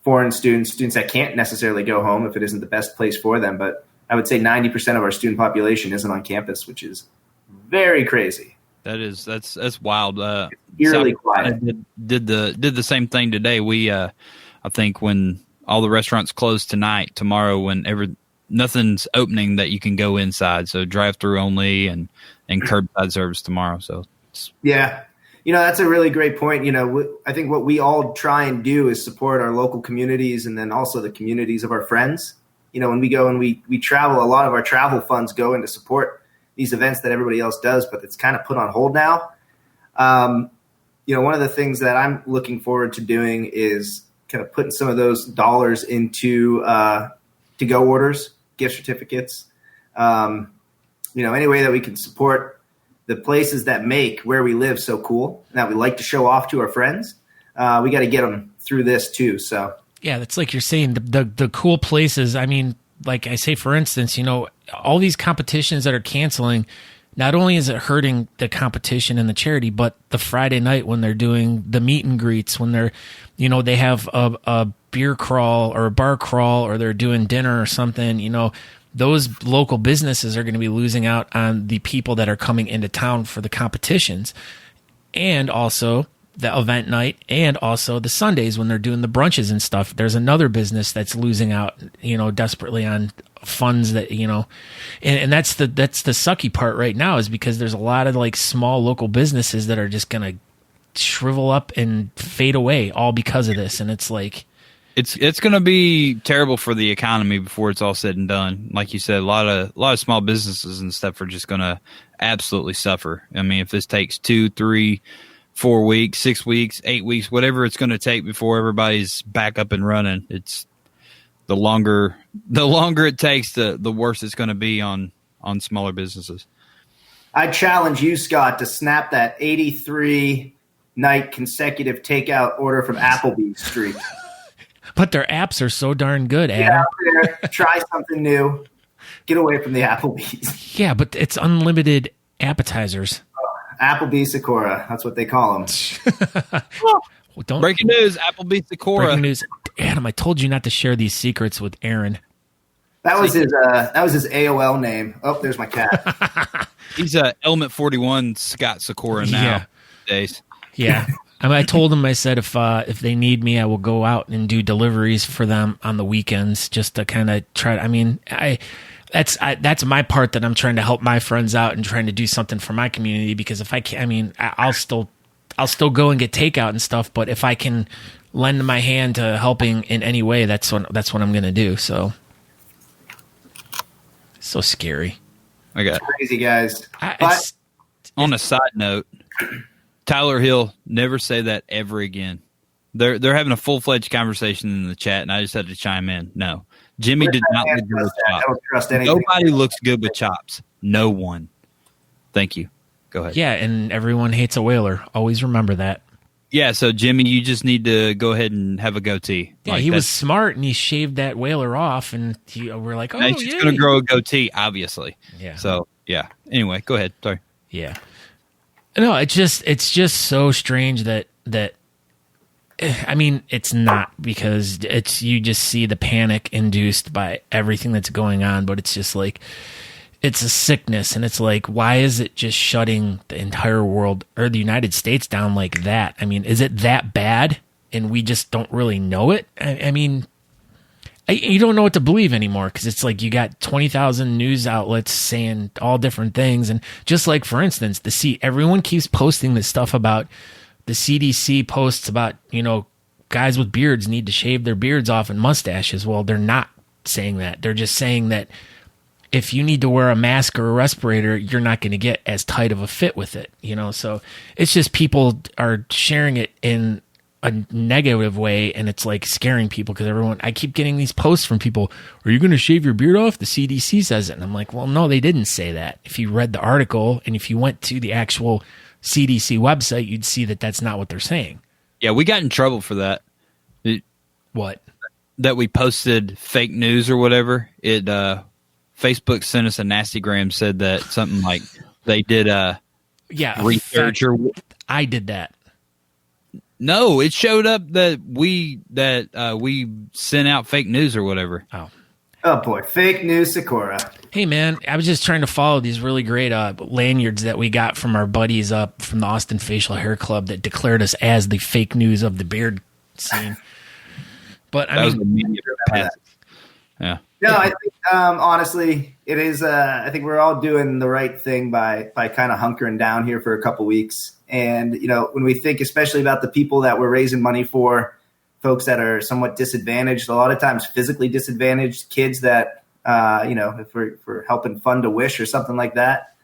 foreign students that can't necessarily go home if it isn't the best place for them. But I would say 90% of our student population isn't on campus, which is very crazy. That's wild. Eerily quiet. Did the same thing today. We I think when all the restaurants close tomorrow, when nothing's opening that you can go inside, so drive-through only and curbside service tomorrow. So yeah, that's a really great point. I think what we all try and do is support our local communities and then also the communities of our friends. When we go and we travel, a lot of our travel funds go into support these events that everybody else does, but it's kind of put on hold now. One of the things that I'm looking forward to doing is kind of putting some of those dollars into to-go orders, gift certificates, any way that we can support the places that make where we live so cool and that we like to show off to our friends. We got to get them through this too. So yeah, that's like you're saying, the cool places. I mean, like I say, for instance, all these competitions that are canceling, not only is it hurting the competition and the charity, but the Friday night when they're doing the meet and greets, when they're, they have a beer crawl or a bar crawl, or they're doing dinner or something, those local businesses are going to be losing out on the people that are coming into town for the competitions, and also the event night, and also the Sundays when they're doing the brunches and stuff. There's another business that's losing out, desperately on funds that, and that's the sucky part right now, is because there's a lot of like small local businesses that are just going to shrivel up and fade away all because of this. And it's like, it's going to be terrible for the economy before it's all said and done. Like you said, a lot of small businesses and stuff are just going to absolutely suffer. I mean, if this takes 2, 3, 4 weeks, 6 weeks, 8 weeks, whatever it's going to take before everybody's back up and running, it's the longer it takes, the worse it's going to be on smaller businesses. I challenge you, Scott, to snap that 83 night consecutive takeout order from Applebee's streak. But their apps are so darn good, Adam. Get out there, try something new, get away from the Applebee's. Yeah, but it's unlimited appetizers. Applebee's Sakura, that's what they call them. Breaking news, Applebee's Sakura. Breaking news. Adam, I told you not to share these secrets with Aaron. That was his AOL name. Oh, there's my cat. He's Element 41 Scott Sakura nowadays. Yeah. I told him, I said, if they need me, I will go out and do deliveries for them on the weekends, just to kind of try. That's my part, that I'm trying to help my friends out and trying to do something for my community, because if I can, I'll still go and get takeout and stuff, but if I can lend my hand to helping in any way, that's what I'm going to do. So scary. Okay. Crazy guys. On a side note, Tyler Hill, never say that ever again. They're having a full-fledged conversation in the chat, and I just had to chime in. No. Jimmy did not look good with chops. I don't trust anything. Nobody looks good with chops. No one. Thank you. Go ahead. Yeah, and everyone hates a whaler. Always remember that. Yeah, so Jimmy, you just need to go ahead and have a goatee. Yeah, he was smart, and he shaved that whaler off, and we're like, oh, he's just going to grow a goatee, obviously. Yeah. So, yeah. Anyway, go ahead. Sorry. Yeah. No, it's just so strange that I mean, it's not, because you just see the panic induced by everything that's going on, but it's just like, it's a sickness, and it's like, why is it just shutting the entire world or the United States down like that? I mean, is it that bad and we just don't really know it? I mean, you don't know what to believe anymore, because it's like you got 20,000 news outlets saying all different things. And just like, for instance, everyone keeps posting this stuff about the CDC posts about, guys with beards need to shave their beards off and mustaches. Well, they're not saying that. They're just saying that if you need to wear a mask or a respirator, you're not going to get as tight of a fit with it, So it's just people are sharing it in a negative way, and it's like scaring people, because I keep getting these posts from people, are you going to shave your beard off? The CDC says it. And I'm like, well, no, they didn't say that. If you read the article and if you went to the actual CDC website, you'd see that that's not what they're saying. Yeah, we got in trouble for that. What? That we posted fake news or whatever. Facebook sent us a nastygram, said that something like they did research or I did that. No, it showed up that we sent out fake news or whatever. Oh boy, fake news Sakura. Hey man, I was just trying to follow these really great lanyards that we got from our buddies up from the Austin Facial Hair Club that declared us as the fake news of the beard scene. But I mean, yeah. No, I think honestly, it is. I think we're all doing the right thing by kind of hunkering down here for a couple weeks. And when we think, especially about the people that we're raising money for, folks that are somewhat disadvantaged, a lot of times physically disadvantaged, kids that if we're helping fund a wish or something like that,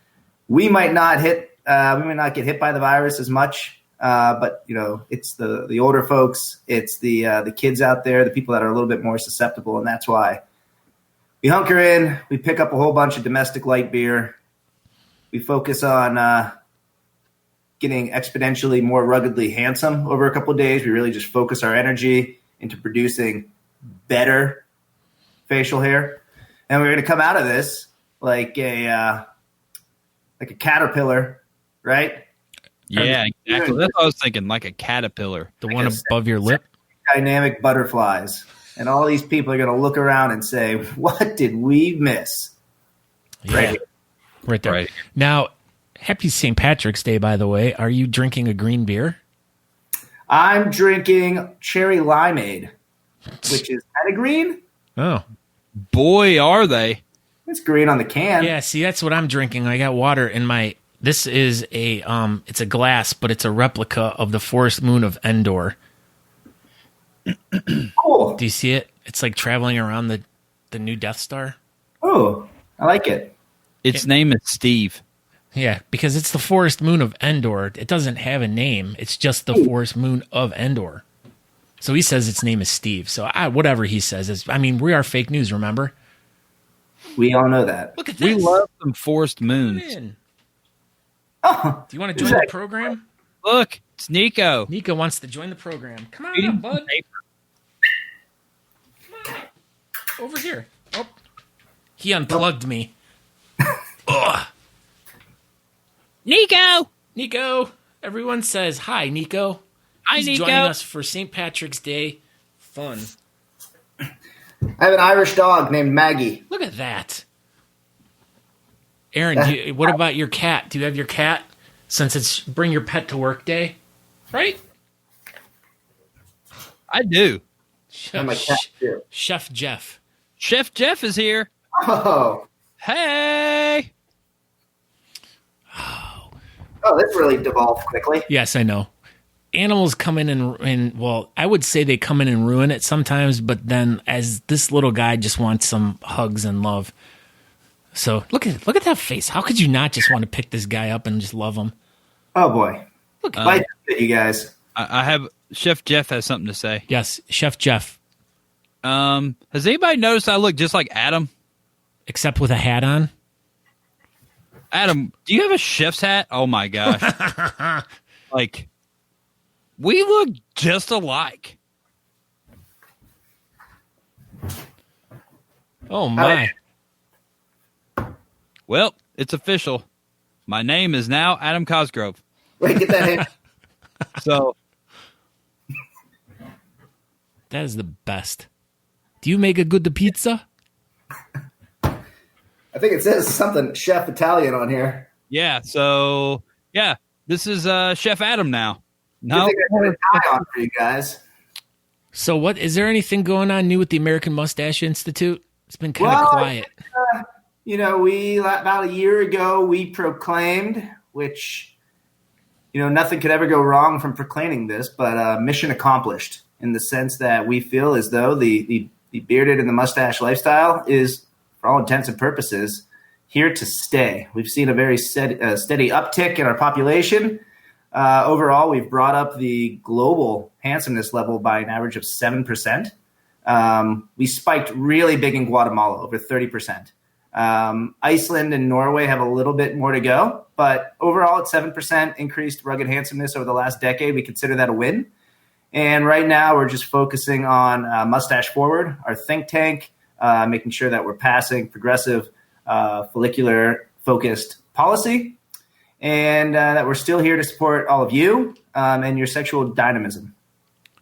we might not get hit by the virus as much. But it's the older folks, it's the kids out there, the people that are a little bit more susceptible, and that's why we hunker in. We pick up a whole bunch of domestic light beer. We focus on getting exponentially more ruggedly handsome over a couple of days. We really just focus our energy into producing better facial hair, and we're going to come out of this like a caterpillar, right? Yeah, exactly. That's what I was thinking, like a caterpillar. The one above your lip? Dynamic butterflies. And all these people are going to look around and say, what did we miss? Yeah. Right there. Right. Now, happy St. Patrick's Day, by the way. Are you drinking a green beer? I'm drinking cherry limeade, which is kind of green. Oh. Boy, are they. It's green on the can. Yeah, see, that's what I'm drinking. I got water in my... This is it's a glass, but it's a replica of the forest moon of Endor. Cool. Do you see it? It's like traveling around the new Death Star. Oh, I like it. Its name is Steve. Yeah, because it's the forest moon of Endor. It doesn't have a name. It's just the forest moon of Endor. So he says its name is Steve. So whatever he says we are fake news, remember? We all know that. Look at this. We love some forest moons. Oh, do you want to join the program? Look, it's Nico. Nico wants to join the program. Come on up, bud. Come on. Over here. Oh, he unplugged me. Ugh. Nico. Everyone says hi, Nico. Hi, He's Nico. joining us for St. Patrick's Day fun. I have an Irish dog named Maggie. Look at that. Aaron, what about your cat? Do you have your cat? Since it's bring your pet to work day, right? I do. I'm a cat too. Chef Jeff. Chef Jeff is here. Oh. Hey. Oh, this really devolved quickly. Yes, I know. Animals come in and well, I would say they come in and ruin it sometimes, but then as this little guy just wants some hugs and love. So look at that face. How could you not just want to pick this guy up and just love him? Oh boy. Look, Like it, you guys. I have Chef Jeff has something to say. yes, Chef Jeff, Has anybody noticed I look just like Adam? except with a hat on. Adam, do you have a chef's hat? Oh my gosh. Like, we look just alike. Oh my! Well, it's official. My name is now Adam Causgrove. Wait, get that hand. So, That is the best. Do you make a good pizza? I think it says something Chef Italian on here. yeah. So, yeah. This is Chef Adam now. I No, think I put a tie on for you guys. So, what is there anything going on new with the American Mustache Institute? It's been kind of Well, quiet. We about a year ago we proclaimed, which nothing could ever go wrong from proclaiming this, but mission accomplished in the sense that we feel as though the bearded and the mustache lifestyle is, for all intents and purposes, here to stay. We've seen a very steady uptick in our population. Overall, we've brought up the global handsomeness level by an average of 7%. We spiked really big in Guatemala, over 30%. Iceland and Norway have a little bit more to go, but overall at 7% increased rugged handsomeness over the last decade. We consider that a win. And right now we're just focusing on Mustache Forward, our think tank, making sure that we're passing progressive follicular-focused policy, and that we're still here to support all of you and your sexual dynamism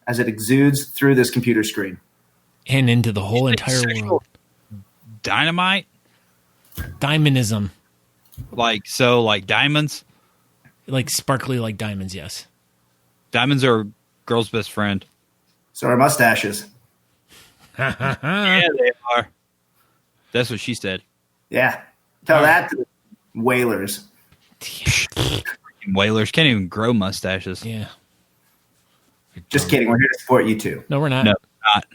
as it exudes through this computer screen. And into the whole entire world. dynamite. Diamondism. Like diamonds. Like sparkly like diamonds, yes. Diamonds are a girl's best friend. So our mustaches. Yeah, they are. That's what she said. Yeah. Tell that to the whalers. Whalers can't even grow mustaches. Yeah. Just kidding. We're here to support you too. No, we're not. No, not.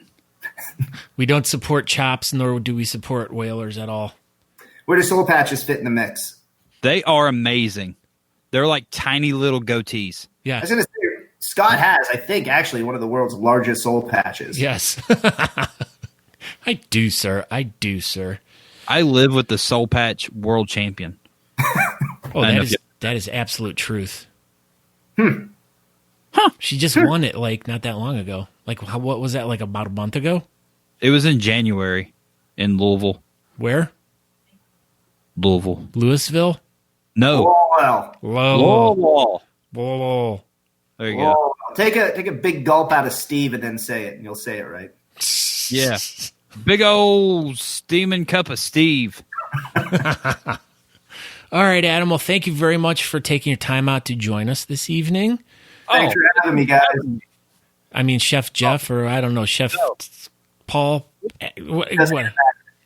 We don't support chops, nor do we support whalers at all. Where do soul patches fit in the mix? They are amazing. They're like tiny little goatees. I Yeah. was going to say, Scott has, I think, actually one of the world's largest soul patches. Yes. I do, sir. I do, sir. I live with the Soul Patch world champion. Oh, I know. that is absolute truth. Huh. She just won it like not that long ago. Like what was that, like about a month ago? It was in January in Louisville. Where? Louisville. Louisville? No. Oh, well. Louisville. Whoa. There you go. Oh, take a big gulp out of Steve and then say it, and you'll say it right. Yeah. Big old steaming cup of Steve. All right, Adam. Well, thank you very much for taking your time out to join us this evening. Thanks for having me, guys. I mean, Chef Jeff, or I don't know, Chef Paul. What?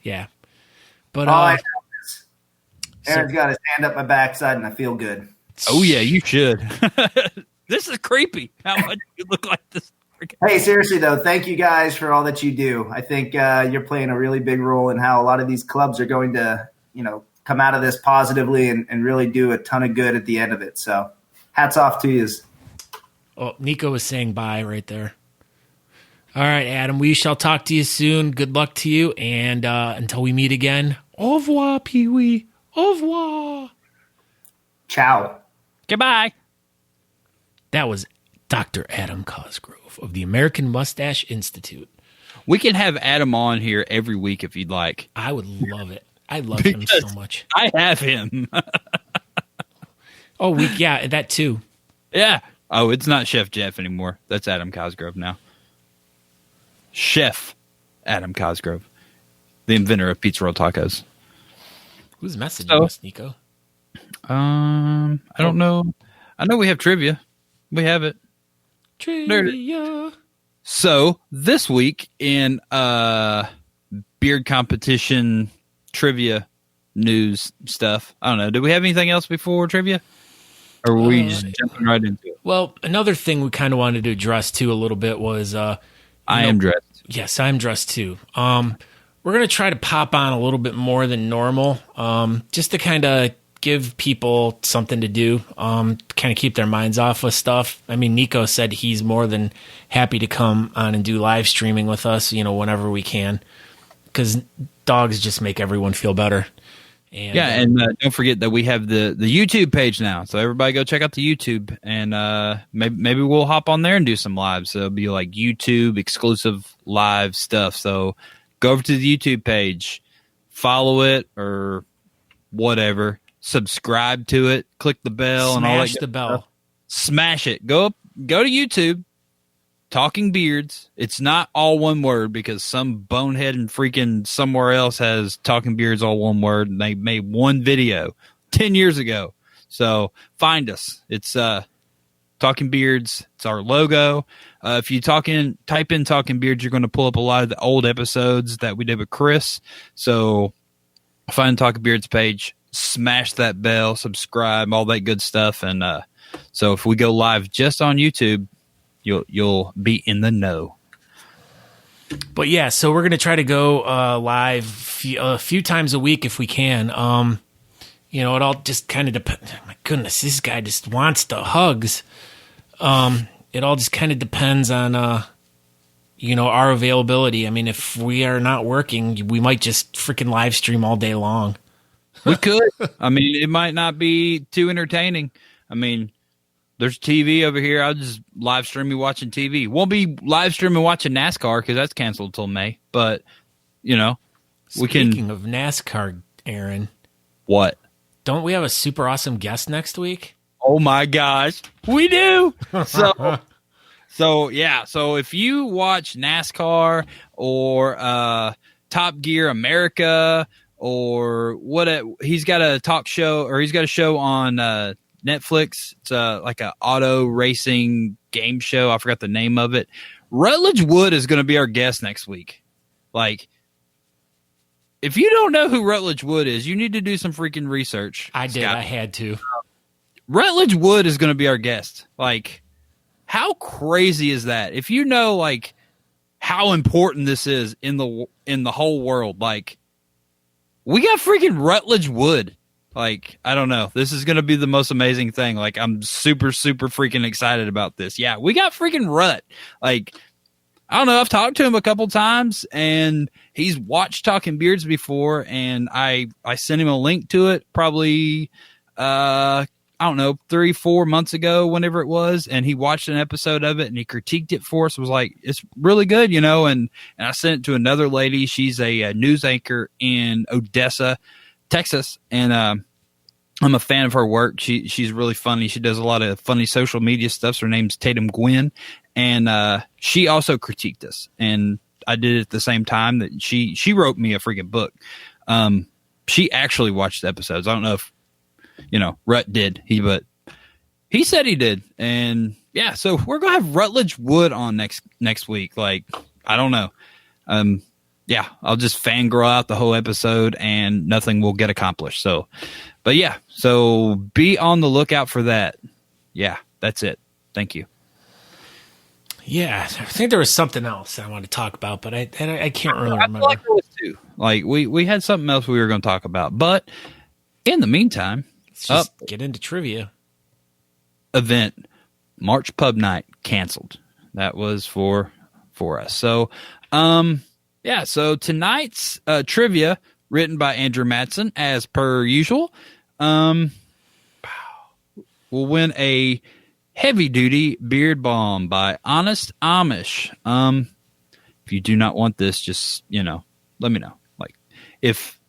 Yeah. But All I know is Aaron's got his hand up my backside, and I feel good. Oh, yeah, you should. This is creepy. How much you look like this. Hey, seriously, though, thank you guys for all that you do. I think you're playing a really big role in how a lot of these clubs are going to, come out of this positively and really do a ton of good at the end of it. So hats off to you. Oh, Nico was saying bye right there. All right, Adam, we shall talk to you soon. Good luck to you. And until we meet again, au revoir, Pee-wee. Au revoir. Ciao. Goodbye. That was Dr. Adam Causgrove of the American Mustache Institute. We can have Adam on here every week if you'd like. I would love it. I love him so much. I have him. Oh, yeah, that too. Yeah. Oh, it's not Chef Jeff anymore. That's Adam Causgrove now. Chef Adam Causgrove, the inventor of pizza roll tacos. Who's messaging us, Nico? I don't know. I know we have trivia. We have it. Trivia. So this week in beard competition trivia news stuff, I don't know. Do we have anything else before trivia? Or were we just jumping right into it? Well, another thing we kind of wanted to address too a little bit was I am dressed. Yes, I'm dressed too. We're going to try to pop on a little bit more than normal, just to kind of give people something to do, kind of keep their minds off of stuff. I mean, Nico said he's more than happy to come on and do live streaming with us, whenever we can, because dogs just make everyone feel better. And don't forget that we have the YouTube page now. So everybody go check out the YouTube, and maybe we'll hop on there and do some lives. So it'll be like YouTube exclusive live stuff. So go over to the YouTube page, follow it or whatever, subscribe to it, click the bell, and all that. Smash the bell. Smash it. Go to YouTube. Talking Beards. It's not all one word because some bonehead and freaking somewhere else has Talking Beards all one word, and they made one video 10 years ago. So find us. It's Talking Beards. It's our logo. If you type in Talking Beards, you're going to pull up a lot of the old episodes that we did with Chris. So find Talking Beards page, smash that bell, subscribe, all that good stuff. And so if we go live just on YouTube, you'll be in the know. But yeah, so we're gonna try to go live a few times a week if we can. It all just kind of depends. My goodness, this guy just wants the hugs. It all just kind of depends on our availability. I mean, if we are not working, we might just freaking live stream all day long. We could. I mean, it might not be too entertaining. I mean, there's TV over here. I'll just live stream me watching TV. Won't be live streaming watching NASCAR because that's canceled till May. But, we can. Speaking of NASCAR, Aaron. What? Don't we have a super awesome guest next week? Oh, my gosh. We do. So yeah. So if you watch NASCAR or Top Gear America or he's got a talk show, or he's got a show on Netflix. It's like a auto racing game show. I forgot the name of it. Rutledge Wood is going to be our guest next week. Like, if you don't know who Rutledge Wood is, you need to do some freaking research. I did. Scott. I had to. Rutledge Wood is going to be our guest. Like, how crazy is that? If you know, like, how important this is in the whole world, like, we got freaking Rutledge Wood. Like, I don't know. This is going to be the most amazing thing. Like, I'm super, super freaking excited about this. Yeah, we got freaking Rut. Like, I don't know. I've talked to him a couple times, and he's watched Talking Beards before, and I sent him a link to it probably, I don't know, 3-4 months ago, whenever it was, and he watched an episode of it, and he critiqued it for us. Was like, it's really good, and I sent it to another lady. She's a news anchor in Odessa, Texas, and I'm a fan of her work. She's really funny. She does a lot of funny social media stuff. Her name's Tatum Gwynn, and she also critiqued us, and I did it at the same time that she wrote me a freaking book. She actually watched the episodes. I don't know if Rut did, but he said he did, and yeah. So we're gonna have Rutledge Wood on next week. Like, I don't know. Yeah, I'll just fangirl out the whole episode and nothing will get accomplished. So, but yeah, so be on the lookout for that. Yeah, that's it. Thank you. Yeah, I think there was something else I wanted to talk about, but I can't really remember. I feel like there was too. Like, we had something else we were going to talk about. But in the meantime, let's just get into trivia. Event, March Pub Night, canceled. That was for us. So, yeah, so tonight's trivia, written by Andrew Matson, as per usual, will win a heavy-duty beard balm by Honest Amish. If you do not want this, just, let me know. Like, if,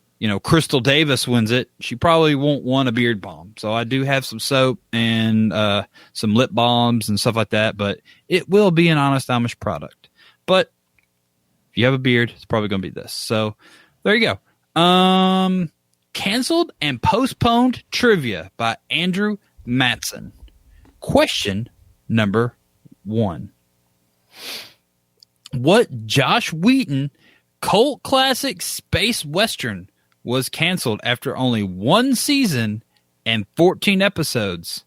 Crystal Davis wins it, she probably won't want a beard balm. So I do have some soap and some lip balms and stuff like that, but it will be an Honest Amish product. But if you have a beard, it's probably going to be this. So there you go. Canceled and postponed trivia by Andrew Matson. Question number 1. What Josh Wheaton cult classic space western was canceled after only 1 season and 14 episodes,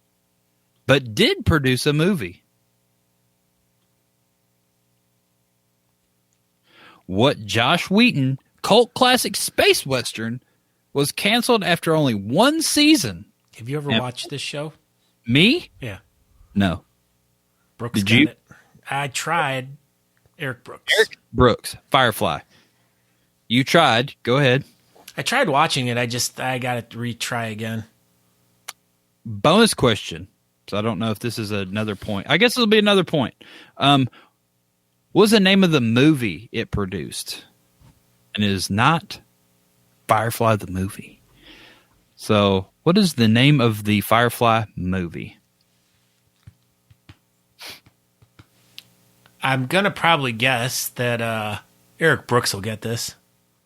but did produce a movie? What Josh Wheaton cult classic space western was canceled after only one season. Have you ever watched this show? Me? Yeah. No. Brooks Did got you? it. I tried. Eric Brooks. Eric Brooks, Firefly. You tried. Go ahead. I tried watching it. I got to retry again. Bonus question. So I don't know if this is another point. I guess it'll be another point. What was the name of the movie it produced? And it is not Firefly the movie. So what is the name of the Firefly movie? I'm going to probably guess that Eric Brooks will get this.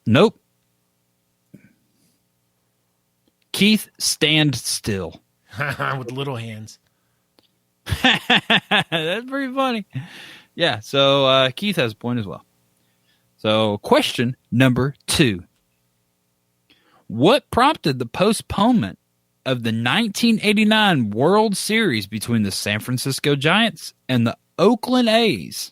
Nope. Keith Stand Still. With little hands. That's pretty funny. Yeah, so Keith has a point as well. So question number 2. What prompted the postponement of the 1989 World Series between the San Francisco Giants and the Oakland A's?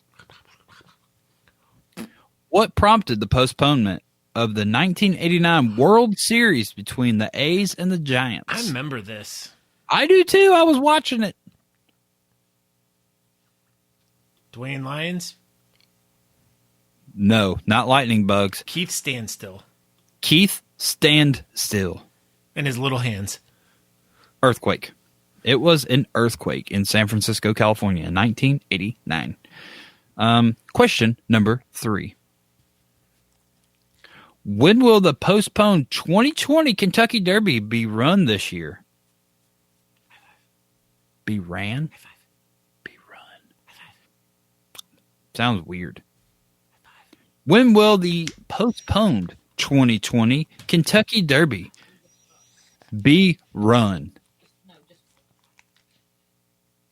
What prompted the postponement of the 1989 World Series between the A's and the Giants? I remember this. I do too. I was watching it. Dwayne Lyons. No, not lightning bugs. Keith Standstill. Keith Stand Still. And his little hands. Earthquake. It was an earthquake in San Francisco, California in 1989. Question number 3. When will the postponed 2020 Kentucky Derby be run this year? Be ran? Be run. Sounds weird. When will the postponed 2020 Kentucky Derby be run?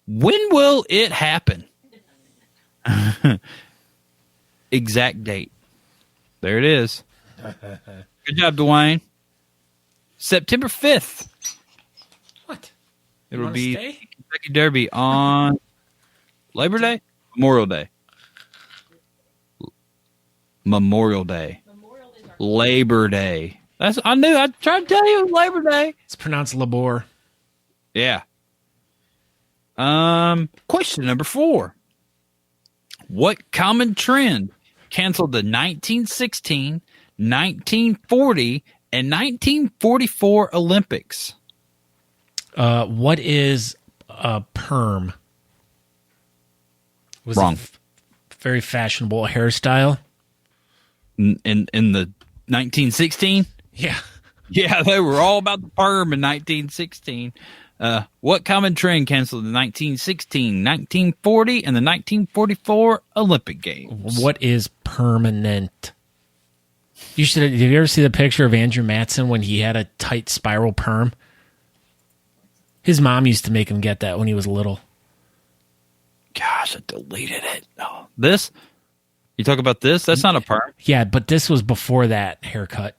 When will it happen? Exact date. There it is. Good job, Dwayne. September 5th. What? It You will wanna be stay? Kentucky Derby on Labor Day? Memorial Day. Memorial Day. Memorial Days are Labor Day. I knew. I tried to tell you it was Labor Day. It's pronounced Labor. Yeah. Question number 4. What common trend canceled the 1916, 1940, and 1944 Olympics? What is a perm? Was Wrong. Very fashionable hairstyle. In the 1916? Yeah. Yeah, they were all about the perm in 1916. What common trend canceled the 1916, 1940, and the 1944 Olympic Games? What is permanent? Did you ever see the picture of Andrew Matson when he had a tight spiral perm? His mom used to make him get that when he was little. Gosh, I deleted it. Oh, this? You talk about this? That's not a perm. Yeah, but this was before that haircut.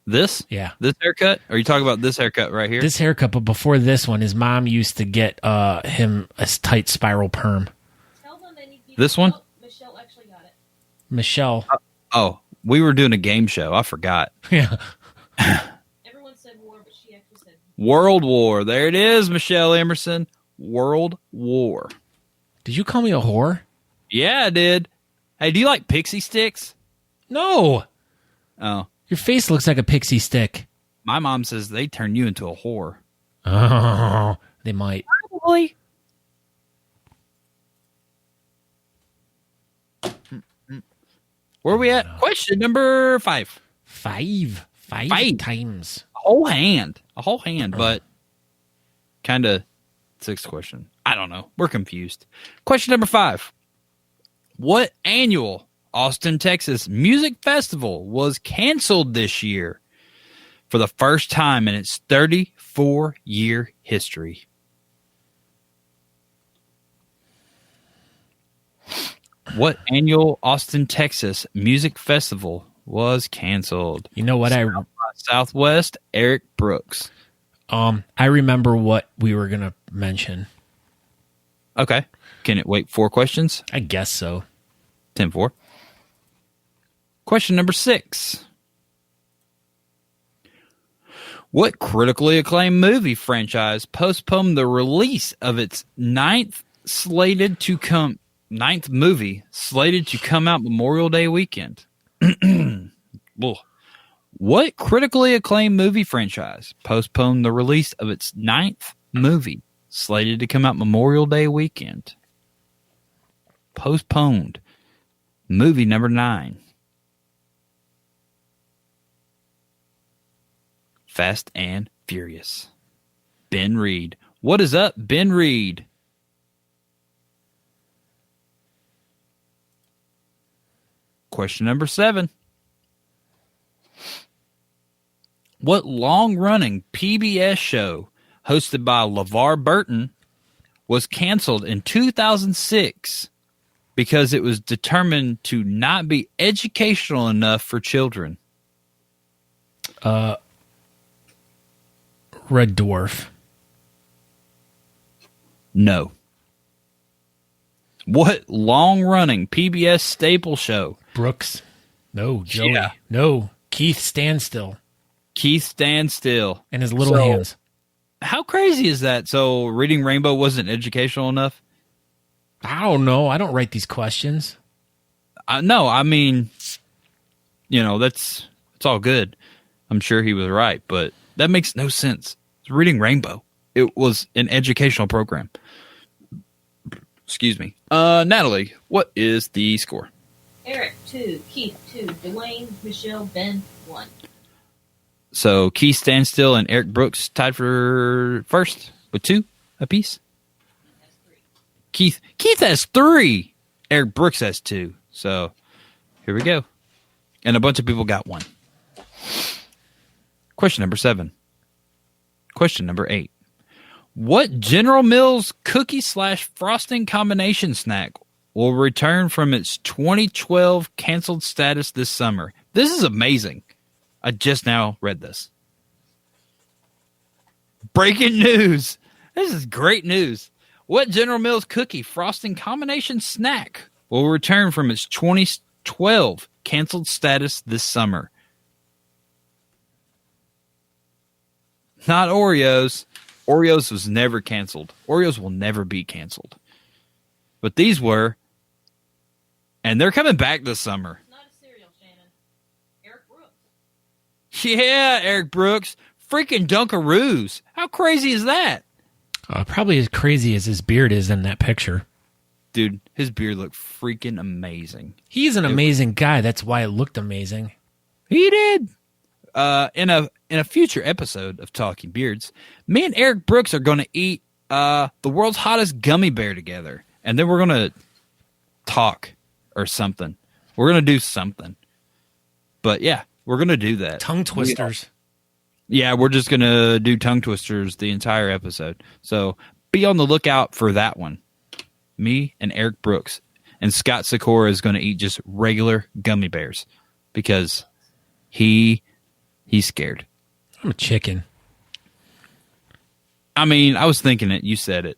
This? Yeah. This haircut? Or are you talking about this haircut right here? This haircut, but before this one, his mom used to get him a tight spiral perm. Tell them they need to This one? Oh, Michelle actually got it. Michelle. Oh, we were doing a game show. I forgot. Yeah. Everyone said war, but she actually said World War. There it is, Michelle Emerson. World War. Did you call me a whore? Yeah, I did. Hey, do you like pixie sticks? No. Oh. Your face looks like a pixie stick. My mom says they turn you into a whore. Oh, they might. Probably. Where are we at? Question number 5. Five Five. times. A whole hand, but kind of 6th question. I don't know. We're confused. Question number 5. What annual Austin, Texas music festival was canceled this year for the first time in its 34-year history? What annual Austin, Texas music festival was canceled? You know what? Southwest, Eric Brooks. I remember what we were gonna mention. Okay. Can it wait 4 questions? I guess so. 10-4. Question number 6. What critically acclaimed movie franchise postponed the release of its ninth movie slated to come out Memorial Day weekend? What critically acclaimed movie franchise postponed the release of its ninth movie slated to come out Memorial Day weekend? Postponed. Movie number 9. Fast and Furious. Ben Reed. What is up, Ben Reed? Question number 7. What long-running PBS show hosted by LeVar Burton was canceled in 2006 because it was determined to not be educational enough for children? Red Dwarf. No. What long-running PBS staple show? Brooks. No. Joey. Yeah. No. Keith Standstill. Keith Standstill. And his little hands. How crazy is that? So Reading Rainbow wasn't educational enough? I don't know. I don't write these questions. No, I mean, it's all good. I'm sure he was right, but that makes no sense. It's Reading Rainbow. It was an educational program. Excuse me. Natalie, what is the score? Eric 2, Keith 2, Dwayne, Michelle, Ben 1. So Keith Standstill and Eric Brooks tied for first with 2 apiece. Keith has 3. Eric Brooks has 2. So here we go. And a bunch of people got 1. Question number 7. Question number 8. What General Mills cookie/frosting combination snack will return from its 2012 canceled status this summer? This is amazing. I just now read this. Breaking news. This is great news. What General Mills cookie frosting combination snack will return from its 2012 canceled status this summer? Not Oreos. Oreos was never canceled. Oreos will never be canceled. But these were. And they're coming back this summer. It's not a cereal, Shannon. Eric Brooks. Yeah, Eric Brooks. Freaking Dunkaroos. How crazy is that? Probably as crazy as his beard is in that picture. Dude, his beard looked freaking amazing. He's an amazing guy. That's why it looked amazing. He did. In a future episode of Talking Beards, me and Eric Brooks are going to eat the world's hottest gummy bear together. And then we're going to talk or something. We're going to do something. But yeah, we're going to do that. Tongue twisters. Yeah, we're just going to do tongue twisters the entire episode. So be on the lookout for that one. Me and Eric Brooks. And Scott Sikora is going to eat just regular gummy bears because he's scared. I'm a chicken. I mean, I was thinking it. You said it.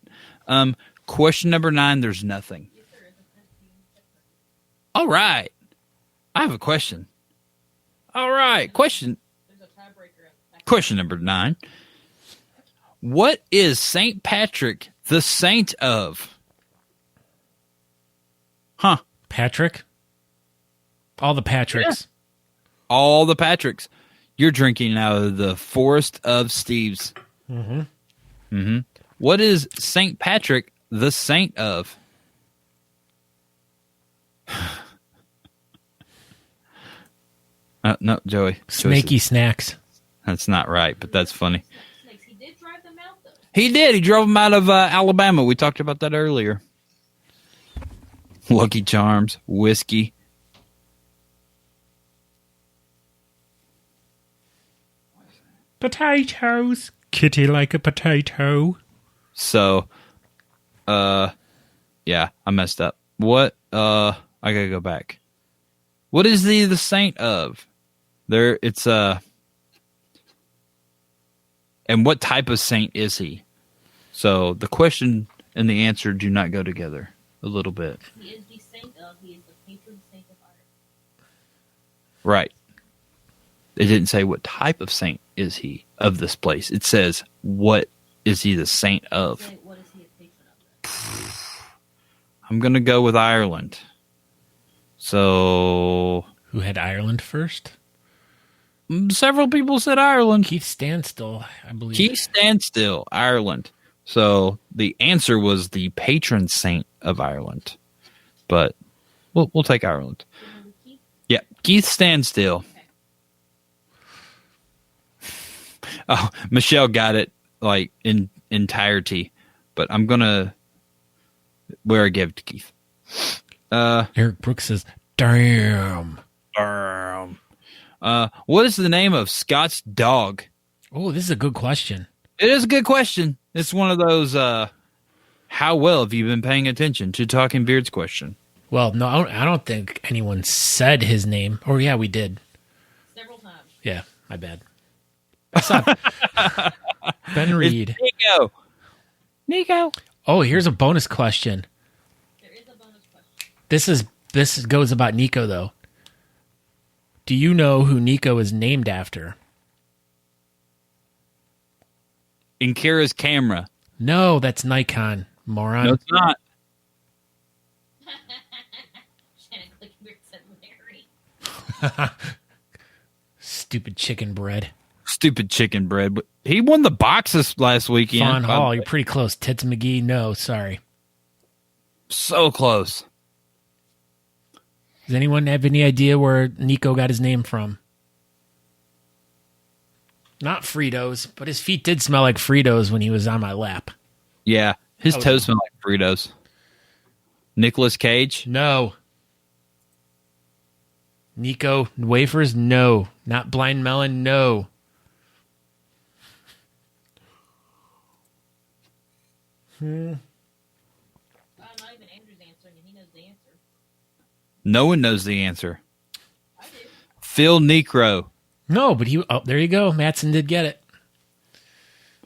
Question number 9, there's nothing. All right. I have a question. All right. Question number 9. What is St. Patrick the saint of? Huh. Patrick? All the Patricks. Yeah. All the Patricks. You're drinking out of the Forest of Steves. Mm-hmm. Mm-hmm. What is St. Patrick the saint of? No, Joey. Snaky snacks. That's not right, but that's funny. He did drive them out, though. He did. He drove them out of Alabama. We talked about that earlier. Lucky Charms, whiskey. Potatoes. Kitty like a potato. So, yeah, I messed up. What? I gotta go back. What is the saint of? It's and what type of saint is he? So the question and the answer do not go together a little bit. He is the saint of. He is the patron saint of art. Right. It didn't say what type of saint is he of this place? It says, what is he the saint of? Say, what is he a patron of? I'm going to go with Ireland. So, Who had Ireland first? several people said Ireland. Keith Standstill, I believe. Keith Standstill, Ireland. So the answer was the patron saint of Ireland. But we'll take Ireland. Remember Keith? Yeah, Keith Standstill. Oh, Michelle got it like in entirety, but I'm gonna where I give it to Keith. Eric Brooks says, damn. What is the name of Scott's dog? Oh, this is a good question. It is a good question. It's one of those, how well have you been paying attention to Talking Beards question? Well, no, I don't think anyone said his name. Or, yeah, we did. Several times. Yeah, my bad. What's up? Ben Reed. It's Nico. Oh, here's a bonus question. There is a bonus question. This goes about Nico, though. Do you know who Nico is named after? In Kara's camera. No, that's Nikon, moron. No, it's not. Shannon Clickenbeard said Larry. Stupid chicken bread. Stupid chicken bread. But he won the boxes last weekend. Fawn Hall, you're pretty close. Tits McGee, no, sorry. So close. Does anyone have any idea where Nico got his name from? Not Fritos, but his feet did smell like Fritos when he was on my lap. Yeah, his toes smell like Fritos. Nicolas Cage? No. Nico wafers? No. Not Blind Melon? No. Not even Andrew's answering, and he knows the answer. No one knows the answer. I do. Phil Necro. No, but he. Oh, there you go. Matson did get it.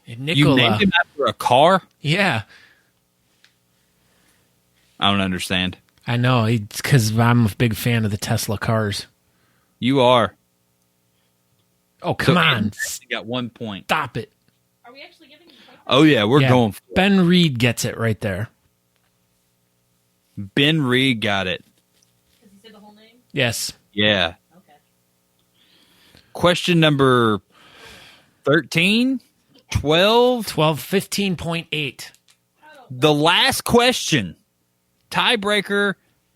And You Nicola. named him after a car? Yeah, I don't understand. I know. It's because I'm a big fan of the Tesla cars. You are. Oh, come So on. Andrew actually got 1 point. Stop it. Are we actually giving him points? Oh, yeah, we're Yeah, going for it. Ben Reed gets it right there. Ben Reed got it. Because he said the whole name? Yes. Yeah. Okay. Question number 13? 12? 15.8. The last question. Tiebreaker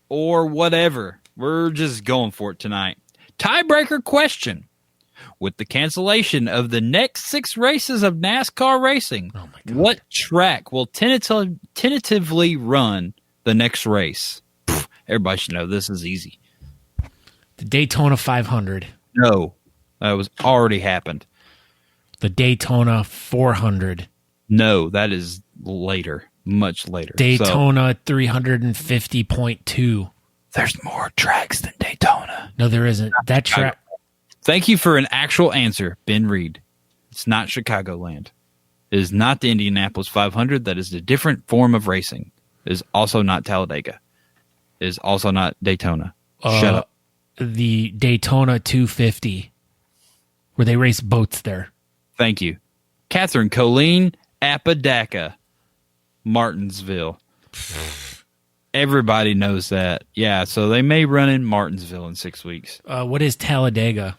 or whatever. We're just going for it tonight. Tiebreaker question. With the cancellation of the next 6 races of NASCAR racing, Oh, my God. what track will tentatively run the next race? Pfft, everybody should know this is easy. The Daytona 500. No, that was already happened. The Daytona 400. No, that is later, much later. So, Daytona 350.2. there's more tracks than Daytona. No, there isn't. That track. Thank you for an actual answer, Ben Reed. It's not Chicagoland. It is not the Indianapolis 500. That is a different form of racing. It is also not Talladega. It is also not Daytona. Shut up. The Daytona 250, where they race boats there. Thank you. Catherine Colleen Apodaca, Martinsville. Everybody knows that. Yeah, so they may run in Martinsville in 6 weeks. What is Talladega?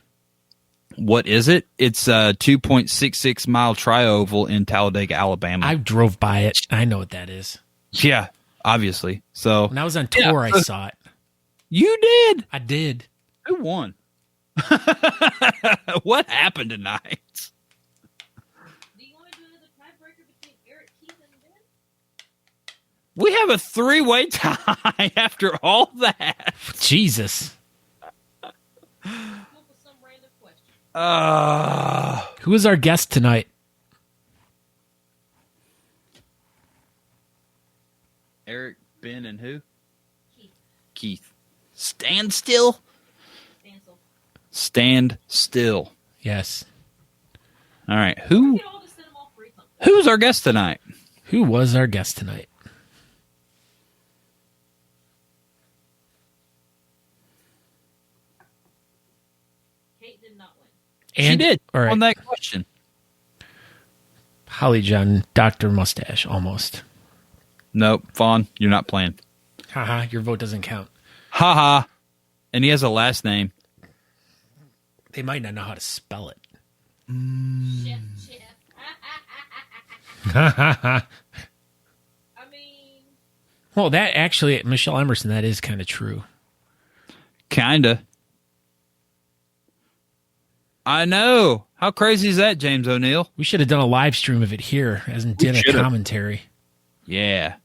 What is it? It's a 2.66 mile tri-oval in Talladega, Alabama. I drove by it. I know what that is. Yeah, obviously. So When I was on tour, I saw it. you did. I did. Who won? What happened tonight? Do you want to do another tiebreaker between Eric, Keith, and Ben? We have a 3-way tie after all that. Jesus. Come up with some random question. Who is our guest tonight? Eric, Ben, and who? Keith. Keith. Stand still? Stancil. Stand still. Yes. All right. We Who? could all just send them all free something. Who's our guest tonight? Who was our guest tonight? Kate did not win. She did all right. on that question. Holly John, Dr. Mustache, almost. Nope, Fawn, you're not playing. Haha, your vote doesn't count. Haha. And he has a last name. They might not know how to spell it. Chef. Well, I mean, that actually, Michelle Emerson, that is kind of true. Kinda. I know. How crazy is that, James O'Neill? We should have done a live stream of it here, as in did a should've. commentary. Yeah.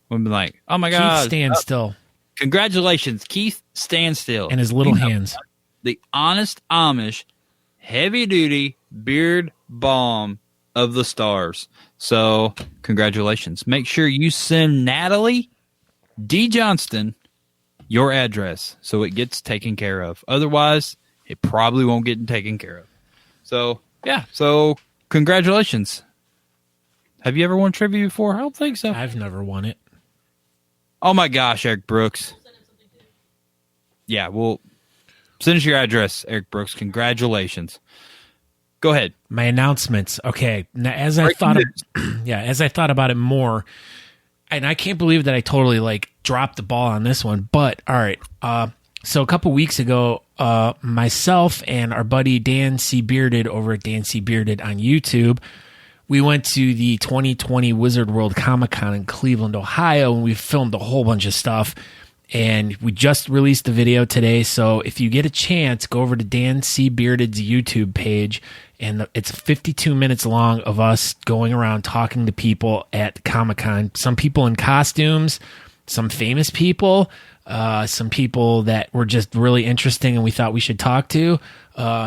We've been like, oh my God. Keith stand still. Congratulations, Keith Standstill. And his little hands. The Honest Amish heavy-duty beard balm of the stars. So, congratulations. Make sure you send Natalie D. Johnston your address so it gets taken care of. Otherwise, it probably won't get taken care of. So, yeah. So, congratulations. Have you ever won trivia before? I don't think so. I've never won it. Oh my gosh, Eric Brooks. Yeah, well, send us your address, Eric Brooks. Congratulations. Go ahead. My announcements. Okay. Now, as I thought about it more, and I can't believe that I totally dropped the ball on this one, but all right. So a couple weeks ago, myself and our buddy Dan C. Bearded over at Dan C. Bearded on YouTube, we went to the 2020 Wizard World Comic Con in Cleveland, Ohio, and we filmed a whole bunch of stuff. And we just released the video today. So if you get a chance, go over to Dan C. Bearded's YouTube page. And it's 52 minutes long of us going around talking to people at Comic-Con. Some people in costumes, some famous people, some people that were just really interesting and we thought we should talk to,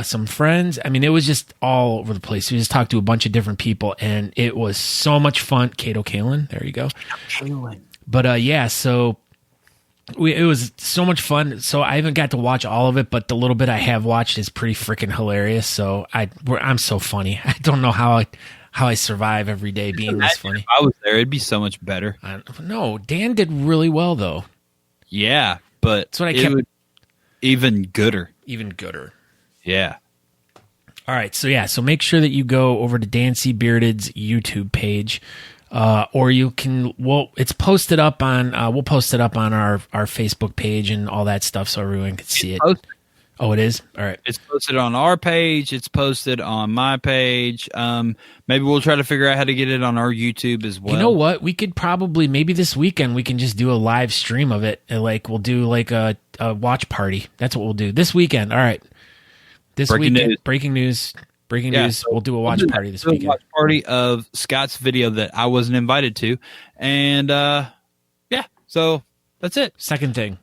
some friends. I mean, it was just all over the place. We just talked to a bunch of different people, and it was so much fun. Kato Kalin, there you go. But yeah, so it was so much fun. So I haven't got to watch all of it, but the little bit I have watched is pretty freaking hilarious. So I'm so funny. I don't know how I survive every day being this funny. If I was there, it'd be so much better. No, Dan did really well though. Yeah, but that's what I kept. Would even gooder. Even gooder. Yeah. All right. So yeah. So make sure that you go over to Dan C. Bearded's YouTube page. Or you can, it's posted up on, we'll post it up on our Facebook page and all that stuff so everyone can see it. Oh, it is? All right. It's posted on our page. It's posted on my page. Maybe we'll try to figure out how to get it on our YouTube as well. You know what? We could probably, maybe this weekend, we can just do a live stream of it. And we'll do a watch party. That's what we'll do this weekend. All right. Breaking news. We'll do a watch party this weekend. Watch party of Scott's video that I wasn't invited to. And, yeah, so that's it. Second thing.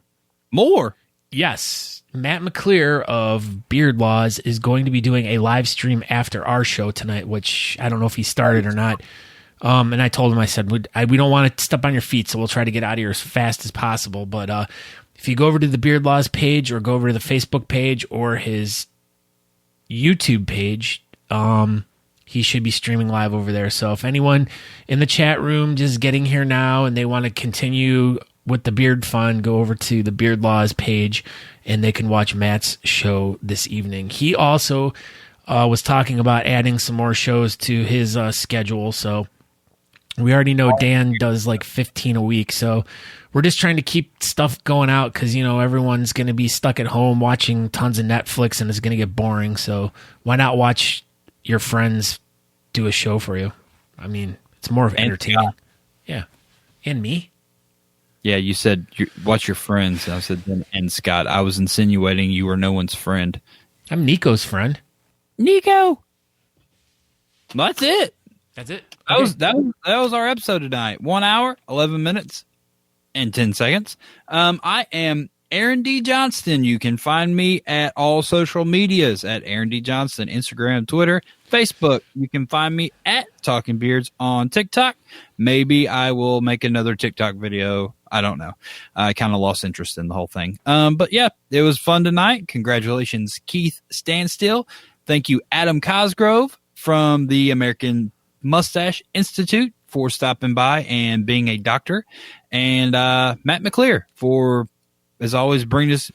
More. Yes. Matt McClear of Beard Laws is going to be doing a live stream after our show tonight, which I don't know if he started or not. And I told him, I said, we don't want to step on your feet, so we'll try to get out of here as fast as possible. But if you go over to the Beard Laws page or go over to the Facebook page or his YouTube page, he should be streaming live over there. So if anyone in the chat room just getting here now and they want to continue with the beard fun, go over to the Beard Laws page and they can watch Matt's show this evening. He also was talking about adding some more shows to his schedule. So we already know Dan does 15 a week. So we're just trying to keep stuff going out because, everyone's going to be stuck at home watching tons of Netflix and it's going to get boring. So why not watch your friends do a show for you? I mean, it's more of entertaining. Yeah. And me. Yeah, you said watch your friends. I said, and Scott. I was insinuating you were no one's friend. I'm Nico's friend. Nico. That's it. That's it. Okay. That was our episode tonight. 1 hour, 11 minutes, and 10 seconds. I am Aaron D. Johnston. You can find me at all social medias at Aaron D. Johnston, Instagram, Twitter, Facebook. You can find me at Talking Beards on TikTok. Maybe I will make another TikTok video. I don't know. I kind of lost interest in the whole thing. But yeah, it was fun tonight. Congratulations, Keith Standstill. Thank you, Adam Causgrove from the American Mustache Institute for stopping by and being a doctor. And Matt McClear for, as always, bringing us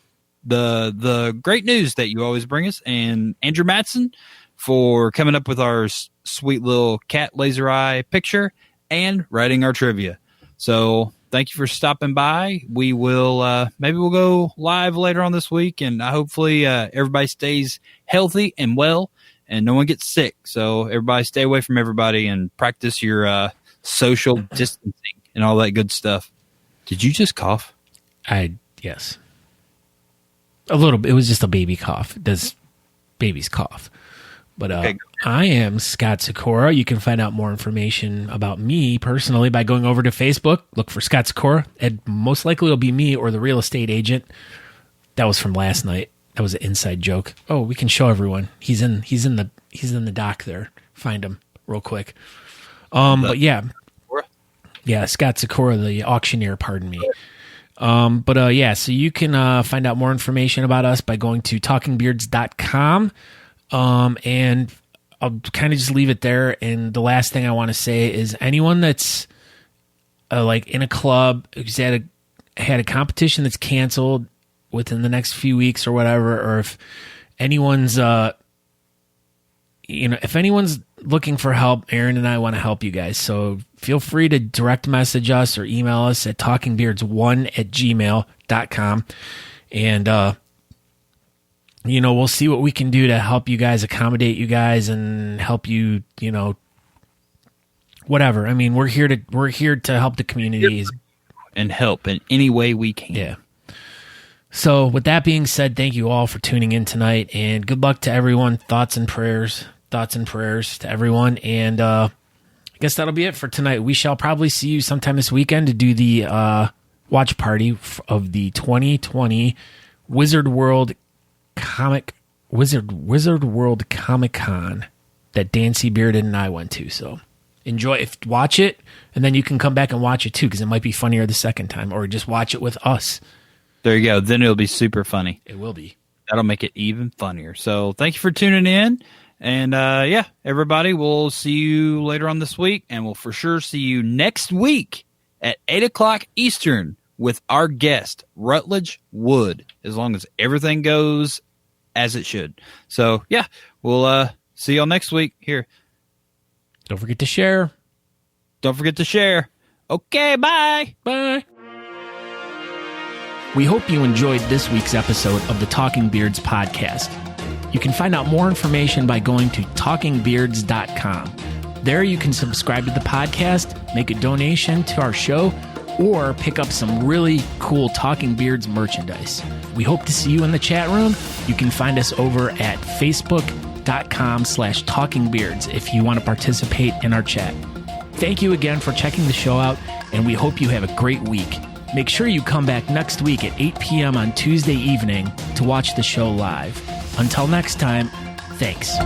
the great news that you always bring us, and Andrew Matson for coming up with our sweet little cat laser eye picture and writing our trivia. So thank you for stopping by. We will maybe we'll go live later on this week, and hopefully everybody stays healthy and well, and no one gets sick. So everybody stay away from everybody and practice your social distancing and all that good stuff. Did you just cough? Yes. A little bit. It was just a baby cough. Does babies cough? But Okay. I am Scott Sikora. You can find out more information about me personally by going over to Facebook. Look for Scott Sikora. And most likely it'll be me or the real estate agent. That was from last night. That was an inside joke. Oh, we can show everyone. He's in the dock there. Find him real quick. But yeah. Yeah, Scott Sikora, the auctioneer, pardon me. So you can find out more information about us by going to talkingbeards.com. And I'll kind of just leave it there. And the last thing I want to say is anyone that's like in a club who's had a competition that's canceled within the next few weeks or whatever, or if anyone's, if anyone's looking for help, Aaron and I want to help you guys. So feel free to direct message us or email us at talkingbeards1@gmail.com. And, we'll see what we can do to help you guys, accommodate you guys, and help you, whatever. I mean, we're here to help the community and help in any way we can. Yeah. So with that being said, thank you all for tuning in tonight, and good luck to everyone. Thoughts and prayers to everyone. And I guess that'll be it for tonight. We shall probably see you sometime this weekend to do the watch party of the 2020 Wizard World Comic Con that Dancy Bearded and I went to. So watch it, and then you can come back and watch it too, because it might be funnier the second time, or just watch it with us. There you go. Then it'll be super funny. It will be. That'll make it even funnier. So thank you for tuning in. And everybody, we'll see you later on this week, and we'll for sure see you next week at 8 o'clock Eastern with our guest, Rutledge Wood, as long as everything goes as it should. So, we'll see y'all next week here. Don't forget to share. Okay, bye. Bye. We hope you enjoyed this week's episode of the Talking Beards podcast. You can find out more information by going to talkingbeards.com. There you can subscribe to the podcast, make a donation to our show, or pick up some really cool Talking Beards merchandise. We hope to see you in the chat room. You can find us over at facebook.com/talkingbeards if you want to participate in our chat. Thank you again for checking the show out, and we hope you have a great week. Make sure you come back next week at 8 p.m. on Tuesday evening to watch the show live. Until next time, thanks.